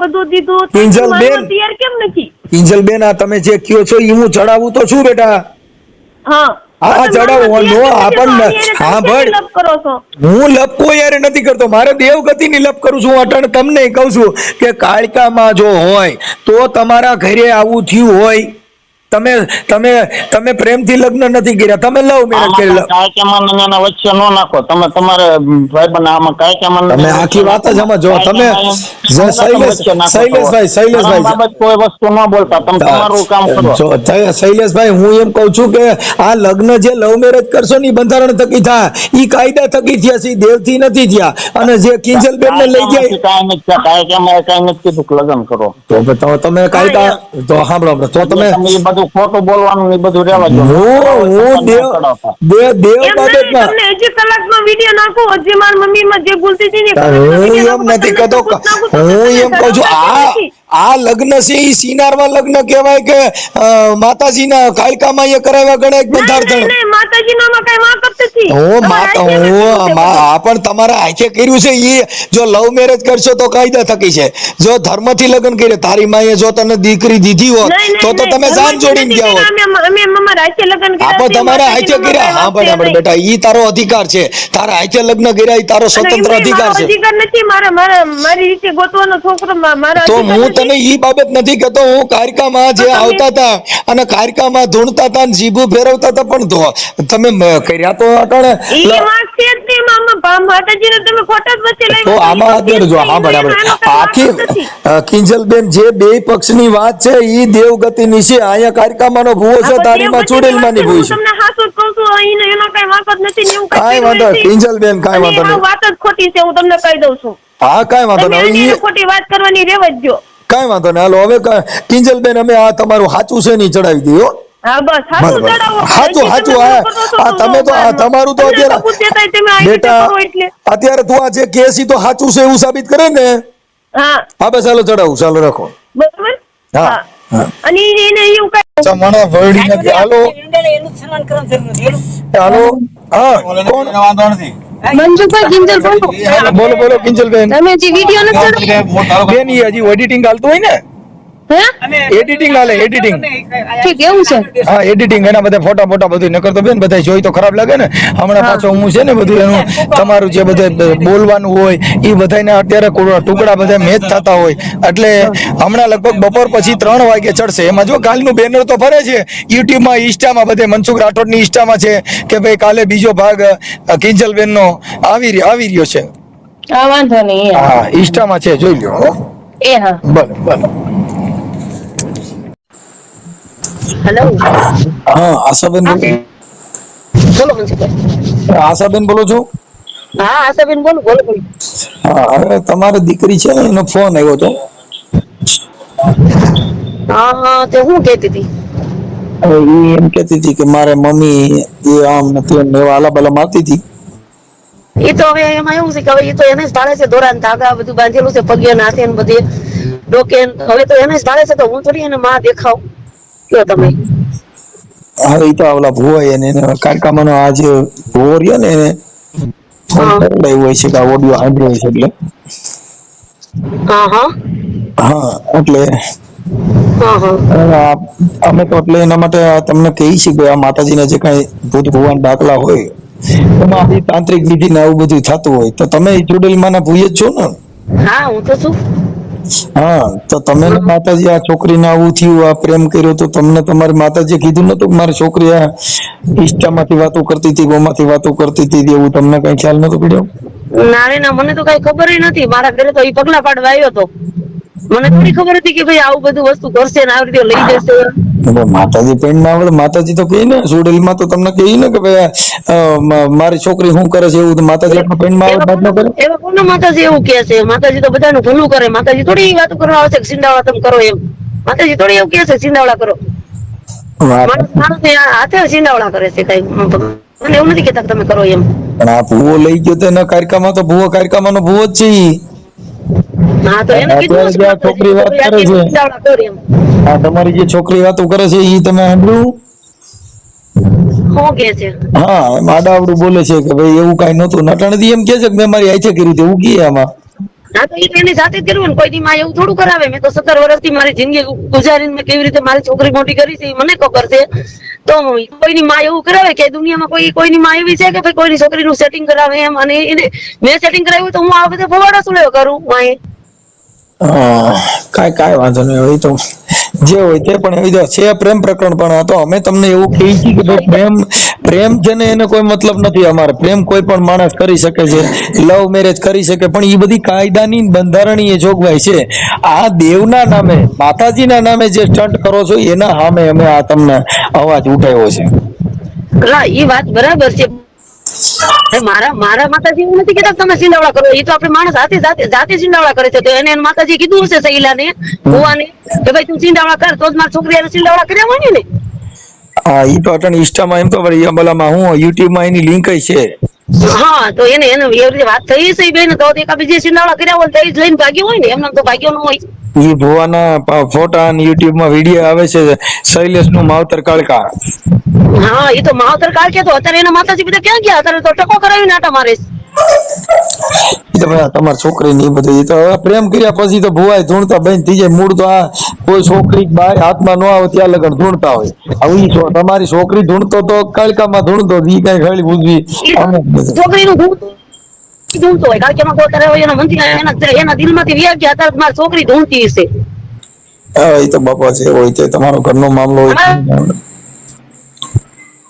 Speaker 6: બધું દીધું,
Speaker 3: કિંજલબેન
Speaker 6: તૈયાર કેમ નથી?
Speaker 3: કિંજલબેન આ તમે જે કયો છો એ હું ચડાવું તો છું બેટા.
Speaker 6: હા
Speaker 3: ચડાવો નો આપણને. હા ભાઈ હું લપ કોઈ યાર નથી કરતો. મારે દેવગતિની લપ કરું છું. અટણ તમને કહું છું કે કાળકામાં જો હોય તો તમારા ઘરે આવું થયું હોય, તમે પ્રેમથી લગ્ન નથી કર્યા, તમે લવ મેરેજ કરેલા.
Speaker 5: કાયકામાં વચ્ચે નો નાખો તમે. તમારે ભાઈબંધ આમાં કાયકામાં
Speaker 3: તમે આખી વાત જ આમાં જો તમે શૈલેષભાઈ
Speaker 5: કોઈ વસ્તુ ન બોલતા, તમે તમારું કામ કરો.
Speaker 3: શૈલેષભાઈ હું એમ કઉ છું કે આ લગ્ન જે લવ મેરેજ કરશો ને બંધારણ થકી થાય, ઈ કાયદા થકી થયા છે, દેવથી નથી થયા. અને જે કિંજલબેન ને લઈ ગયા
Speaker 5: કાયકામાં કઈ નથી કીધું લગ્ન કરો.
Speaker 3: તો તમે કાયદા તો સાંભળો, તો તમે
Speaker 5: ખોટું બોલવાનું એ બધું રહેવા દો.
Speaker 3: હું દેવ બાબતમાં
Speaker 6: તમને હજી કલાકમાં વિડિયો નાખો, હજી મારી મમ્મીમાં જે બોલતી હતી ને
Speaker 3: હું એમ નથી કહેતો. હું એમ કહું છું આ લગ્ન છે ઈ સિનારમાં લગ્ન કહેવાય કે માતાજીના કાયકામાં એ કરાવ્યા ગણે બંધારણ
Speaker 6: નહીં, માતાજીના માં કઈ વાંકફ નથી.
Speaker 3: આ પણ તમારા આંખે કર્યું છે ઈ જો લવ મેરેજ કરશો તો કાયદા થકી છે, જો ધર્મથી લગ્ન કરે તારી માએ જો તને દીકરી દીધી હોત તો તમે જાન જોડીને ગયા હોત.
Speaker 6: અમે અમારા હાથે લગ્ન કર્યા
Speaker 3: આપણે
Speaker 6: છે,
Speaker 3: તમારા હાથે કર્યા. હા બરાબર બેટા, ઈ તારો અધિકાર છે, તારા હાથે લગ્ન કર્યા ઈ તારો સ્વતંત્ર અધિકાર છે.
Speaker 6: અધિકાર નથી મારી રીતે ગોતવાનો છોકરો મારા
Speaker 3: તો હું તને ઈ બાબત નથી કહેતો, હું કારકામાં જે આવતા હતા અને કારકામાં ધૂણતા હતા અને જીભું ફેરવતા હતા પણ તો તમે કર્યા તો અટાણે
Speaker 6: માતાજીને તમે ખોટા જ વચ્ચે લઈ
Speaker 3: તો આમાં અત્યારે જો હા બરાબર આખી કિંજલબેન જે બે પક્ષની વાત છે ઈ દેવગતિની છે. અહીંયા કારકામાંનો ભૂવો છે, તારીમાં ચુડેલમાંની ભૂ છે.
Speaker 6: તમને હાસુ જ કહું છું, અહીં એનો કઈ વાંક જ નથી ને એવું
Speaker 3: કાંઈ વાંધો નહીં કિંજલબેન, કાંઈ વાંધો નહીં.
Speaker 6: વાત જ ખોટી છે, હું તમને કહી દઉં છું.
Speaker 3: હા કાંઈ વાંધો
Speaker 6: તમે
Speaker 3: નહીં,
Speaker 6: આની ખોટી વાત કરવાની રેવા જ દો.
Speaker 3: કાંઈ વાંધો નહીં. હાલો હવે કિંજલબેન અમે આ તમારું સાચું છે નહીં ચડાવી દઈએ.
Speaker 6: હા બસ હાચું ચડાવો.
Speaker 3: સાચું તમે તો તમારું તો અત્યારે બેટા અત્યારે તું આ જે કેસ ઈ તો સાચું છે એવું સાબિત કરે ને. હા બસ ચાલો ચડાવું, ચાલો રાખો.
Speaker 6: બરાબર.
Speaker 3: હા
Speaker 6: અને એને એવું કઈ
Speaker 3: મને વરડી નથી. હાલો હાલો હા કોણ?
Speaker 2: મંજુભાઈ કિંજલ બોલો.
Speaker 3: બોલો બોલો કિંજલબેન.
Speaker 2: તમે જે વિડિયો નથી ચડાવ્યો
Speaker 3: બેન ઈ હજી એડિટિંગ હાલતું હોય ને,
Speaker 2: હે
Speaker 3: એડિટિંગ હાલે એડિટિંગ.
Speaker 2: ઠીક એવું છે.
Speaker 3: હા એડિટિંગ એના બધા ફોટા મોટા બધું નકર તો બેન બધા જોઈ તો ખરાબ લાગે ને. હમણાં પાછો હું છે ને બધું એનું તમારું જે બધે બોલવાનું હોય એ બધાને અત્યારે ટુકડા બધા મેચ થતા હોય એટલે હમણાં લગભગ બપોર પછી 3 વાગે ચડશે. એમાં જો કાલનું બેનર તો ફરે છે યુટ્યુબમાં, ઇન્સ્ટામાં બધે મનસુખ રાઠોડની ઇન્સ્ટામાં છે કે ભાઈ કાલે બીજો ભાગ કિંજલબેન નો આવી રહ્યો છે.
Speaker 2: હા વાંધો નહીં.
Speaker 3: હા ઇન્સ્ટામાં છે, જોઈ લ્યો.
Speaker 2: એ હા
Speaker 3: ભલે ભલે.
Speaker 2: હેલો
Speaker 3: હા આશાબેન
Speaker 2: બોલો મંજુભાઈ.
Speaker 3: આશાબેન બોલો છો?
Speaker 2: હા આશાબેન બોલો બોલો.
Speaker 3: હા હવે તમારી દીકરી છે ને એનો ફોન આવ્યો હતો.
Speaker 2: હા તે હું કહેતી હતી
Speaker 3: હવે એ એમ કહેતી હતી કે મારે મમ્મી એ આમ નથી એમ એવા આલાબલા મારતી હતી.
Speaker 2: એ તો હવે એમાં એવું છે કે હવે એ તો એને જ ભાડે છે, દોરા ને ધાગા બધું બાંધેલું છે, પગે નાથે ને બધે ડોકે. હવે તો એને જ ભાડે છે, તો હું થોડી એને માં દેખાવ કયો તમે.
Speaker 3: હવે એ તો આવલા ભુવાય એને કારકામાંનો આ જે ભુવો રહ્યો ને એને ફોન કરાવ્યો હોય છે કે આ ઓડિયો સાંભળ્યો છે એટલે.
Speaker 2: હા હા
Speaker 3: હા એટલે અમે તો એટલે એના માટે તમને કહી છીએ કે આ માતાજીના જે કઈ ભૂત ભુવાન દાખલા હોય એમાં આવી તાંત્રિક વિધિ ને આવું બધું થતું હોય તો તમે ચુડેલમાંના ભૂય જ છો ને?
Speaker 2: હા હું તો છું.
Speaker 3: હા તો તમે માતાજી આ છોકરીને આવું થયું, આ પ્રેમ કર્યો તો તમને તમારી માતાજીએ કીધું નતું કે મારી છોકરી આ ઇન્સ્ટામાંથી વાતો કરતી હતી, ગોમાંથી વાતો કરતી હતી, એવું તમને કઈ ખ્યાલ નતો પડ્યો?
Speaker 2: ના રે ના, મને તો કઈ ખબર નથી. મારા ઘરે તો એ પગલા પાડવા આવ્યો હતો, મને થોડી ખબર હતી કે ભાઈ આવું બધું વસ્તુ કરશે ને આવી રીતે લઈ જશે.
Speaker 3: માતાજી પેન ના આવડે, માતાજી તો કહે ને સુડેલમાં તો તમને કહે ને કે ભાઈ મારી છોકરી શું કરે છે એવું, તો માતાજી આપણા પેન માં વાત ન કરે.
Speaker 2: એવા કોને માતાજી એવું કહે છે? માતાજી તો બધાનું ભલું કરે. માતાજી થોડી વાતો કરવા આવશે કે સિંડાવડા તમે કરો એમ. માતાજી થોડી એવું કહે છે સિંડાવડા કરો. માણસ હાથે સિંડાવડા કરે છે. કઈ મને એવું નથી કેતા તમે કરો એમ.
Speaker 3: પણ આ ભૂવો લઈ ગયો તો એના કારકામાં તો ભૂવો કારકામાં નો ભૂવો જ છે.
Speaker 2: હા તો એને કીધું
Speaker 3: છોકરી વાત કરે છે, હા તમારી જે છોકરી વાતો કરે છે એ તમે સાંભળ્યું?
Speaker 2: શું કે છે?
Speaker 3: હા એમ આડાવડું બોલે છે કે ભાઈ એવું કઈ નતું. નટાણથી એમ કે છે કે મેં મારી આઈથે કર્યું હતું એવું કહે આમાં.
Speaker 2: હા તો એની સાથે જ કર્યું ને, કોઈ દી માં એવું થોડું કરાવે. મેં તો 17 વર્ષથી મારી જિંદગી ગુજારીને મેં કેવી રીતે મારી છોકરી મોટી કરી છે મને ખબર છે. તો કોઈની માં એવું કરાવે કે દુનિયામાં કોઈની માં એવી છે કે ભાઈ કોઈની છોકરીનું સેટિંગ કરાવે એમ? અને એને મેં સેટિંગ કરાવ્યું તો હું આ બધા ફવાડા સુલેવ કરું માએ.
Speaker 3: કાંઈ વાંધો નહીં. હવે તો જે હોય તે પણ એવી છે પ્રેમ પ્રકરણ. પણ આ તો અમે તમને એવું કહી છીએ કે ભાઈ પ્રેમ છે ને એને કોઈ મતલબ નથી. અમારે પ્રેમ કોઈ પણ માણસ કરી શકે છે, લવ મેરેજ કરી શકે, પણ એ બધી કાયદાની બંધારણીય જોગવાઈ છે. આ દેવના નામે, માતાજીના નામે જે સ્ટન્ટ કરો છો એના સામે અમે આ તમને અવાજ ઉઠાવ્યો છે.
Speaker 2: હા એ વાત બરાબર છે. મારા માતાજી એવું નથી કેતા તમે સિંડાવડા કરો. એ તો આપણે માણસ જાતે સિંડાવડા કરે છે. તો એને માતાજી કીધું હશે સહીલાને, ભુવાને કે ભાઈ તું સિંડાવડા કર તો જ મારી છોકરી સિંડાવડા કર્યા હોય ને.
Speaker 3: હા ઈ તો અટણ ઇન્સ્ટામાં એમ તો અંબલામાં હું યુટ્યુબમાં એની લિંક છે.
Speaker 2: હા તો એને એવી રીતે વાત થઈ છે બેન, તો એકા બીજે સિંડાવડા કર્યા હોય તો એ જ લઈને ભાગ્યો હોય ને, એમને તો ભાગ્યો ન હોય.
Speaker 3: ઈ ભુવાના ફોટા અને યુટ્યુબ માં વિડીયો આવે છે શૈલેષ નું માવતર કાળકા.
Speaker 7: હા એ તો માવતર કાળ કે તો અત્યારે એના માતાજી બધા ક્યાં ગયા? અત્યારે તો ટકો કરાવીને આટા મારે છે.
Speaker 3: ઈ તો ભાઈ તમારી છોકરી ની બધું ઈ તો હવે પ્રેમ કર્યા પછી તો ભુવાય ધૂણતા બંધ થઈ જાય. મૂળ તો આ કોઈ છોકરી બાય હાથમાં ન આવે ત્યાં લગન ધૂણતા હોય. હવે ઈ તમારી છોકરી ધૂણતો તો કાળકામાં ધૂણતો ઈ કઈ ઘડી બુજવી
Speaker 7: છોકરીનું ધૂણતો હોય કાળકેમાં ગોતરે હોય એના મનથી એના દિલમાંથી વ્યા ગયા અત્યારે મારી છોકરી ધૂણતી હશે.
Speaker 3: એ તો બાપા છે હોય તે તમારો ઘરનો મામલો હોય.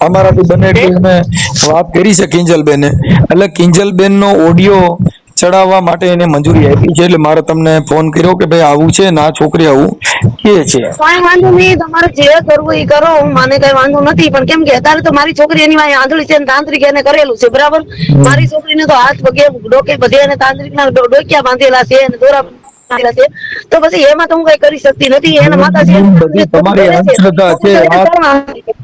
Speaker 3: અમારાથી બને એટલી અમે વાત કરી છે કિંજલબેન, એટલે કિંજલબેન નો ઓડિયો ચડાવવા માટે એને મંજૂરી આપી છે. એટલે મારે તમને ફોન કર્યો કે ભાઈ આવું છે ને આ છોકરી આવું કે છે.
Speaker 7: કઈ વાંધો નહીં, તમારે જે કરવું એ કરો, હું મને કઈ વાંધો નથી. પણ કેમ કે અત્યારે તો મારી છોકરી એની વાંહે આંધળી છે, તાંત્રિક એને કરેલું છે, બરાબર. મારી છોકરીને તો હાથ પગે ડોકે બધે એને તાંત્રિક ના ડોકિયા બાંધેલા છે અને દોરા બાંધેલા છે. તો પછી એમાં તો હું કઈ કરી શકતી નથી. એના માતાજી
Speaker 3: બધી તમારી અંધશ્રદ્ધા છે.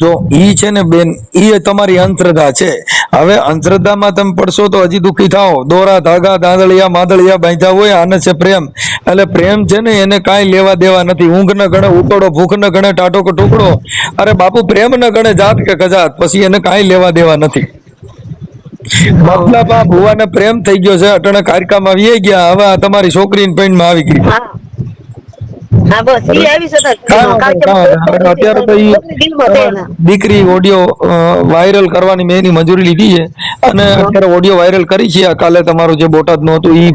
Speaker 3: જો ઈ છે ને બેન, ઈ તમારી અંધશ્રદ્ધા છે. હવે અંધશ્રદ્ધામાં તમે પડશો તો હજી દુખી થાઓ. દોરા ધાગા દાંદળિયા માદળિયા બાંધ્યા હોય, આને છે પ્રેમ. એટલે પ્રેમ છે ને એને કાંઈ લેવા દેવા નથી. ઊંઘ ન ગણે ઉતોડો, ભૂખ ન ગણે ટાટો કે ટુકડો, અરે બાપુ પ્રેમ ન ગણે જાત કે કજાત, પછી એને કાંઈ લેવા દેવા નથી. મતલબ આ ભુવાને પ્રેમ થઈ ગયો છે, અટણે કારકામાં વી ગયા. હવે આ તમારી છોકરીને પૈણમાં આવી ગઈ.
Speaker 7: હા બસ ઈ આવી છે.
Speaker 3: અત્યારે તો ઈ દીકરી ઓડિયો વાયરલ કરવાની મેં એની મંજૂરી લીધી છે અને અત્યારે ઓડિયો વાયરલ કરી છે. કાલે તમારું જે બોટાદ નું હતું ઈ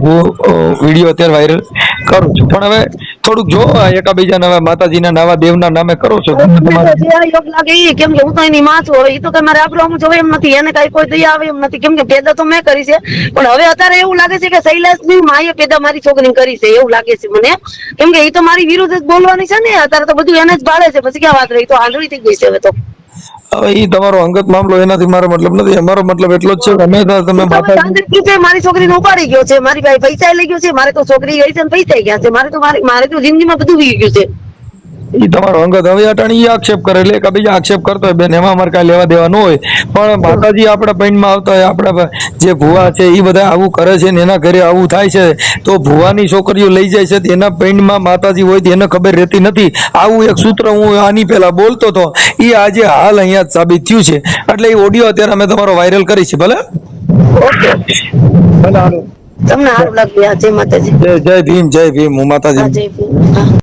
Speaker 3: વિડીયો અત્યારે વાયરલ કરું છું. પણ હવે થોડુંક જો એકાબીજાને હવે માતાજીના નાવા દેવના નામે કરો છો
Speaker 7: યોગ લાગે ઈ, કેમ કે હું તો એની માં છું. હવે ઈ તો કઈ મારે આપણું જોવે એમ નથી, એને કઈ કોઈ દયા આવે એમ નથી. કેમ કે પેદા તો મેં કરી છે, પણ હવે અત્યારે એવું લાગે છે કે શૈલેષ ની માએ પેદા મારી છોકરીને કરી છે એવું લાગે છે મને. કેમ કે ઈ તો મારી વિરુદ્ધ જ બોલવાની છે ને, અત્યારે તો બધું એને જ ભાળે છે. પછી ક્યાં વાત રહી, તો આંધળી થઈ ગઈ છે હવે તો.
Speaker 3: હવે ઈ તમારો અંગત મામલો, એનાથી મારો મતલબ નથી. અમારો મતલબ એટલો જ છે કે અમે તમે
Speaker 7: મારી છોકરીને ઉપાડી ગયો છે, મારી ભાઈ પૈસા લઈ ગયો છે, મારે તો છોકરી ગઈ છે ને પૈસા ગયા છે. મારે તો જિંદગીમાં બધું વી ગયું છે.
Speaker 3: ઈ તમારો અંગત. હવે અટાણી આક્ષેપ કરે એટલે એકબીજા આક્ષેપ કરતો હોય બેન, એમાં અમારે કાંઈ લેવા દેવા ન હોય. પણ માતાજી આપણા પૈણમાં આવતા હોય, આપણા જે ભુવા છે એ બધા આવું કરે છે ને એના ઘરે આવું થાય છે, તો ભુવાની છોકરીઓ લઈ જાય છે એના પૈણમાં માતાજી હોય તો એને ખબર રહેતી નથી. આવું એક સૂત્ર હું આની પહેલા બોલતો હતો, એ આજે હાલ અહીંયા જ સાબિત થયું છે. એટલે એ ઓડિયો અત્યારે અમે તમારો વાયરલ કરી છે. ભલે ભલે,
Speaker 7: તમને સારું લાગ્યું. જય માતાજી.
Speaker 3: જય ભીમ, જય ભીમ. હું માતાજી.
Speaker 7: જય ભીમ.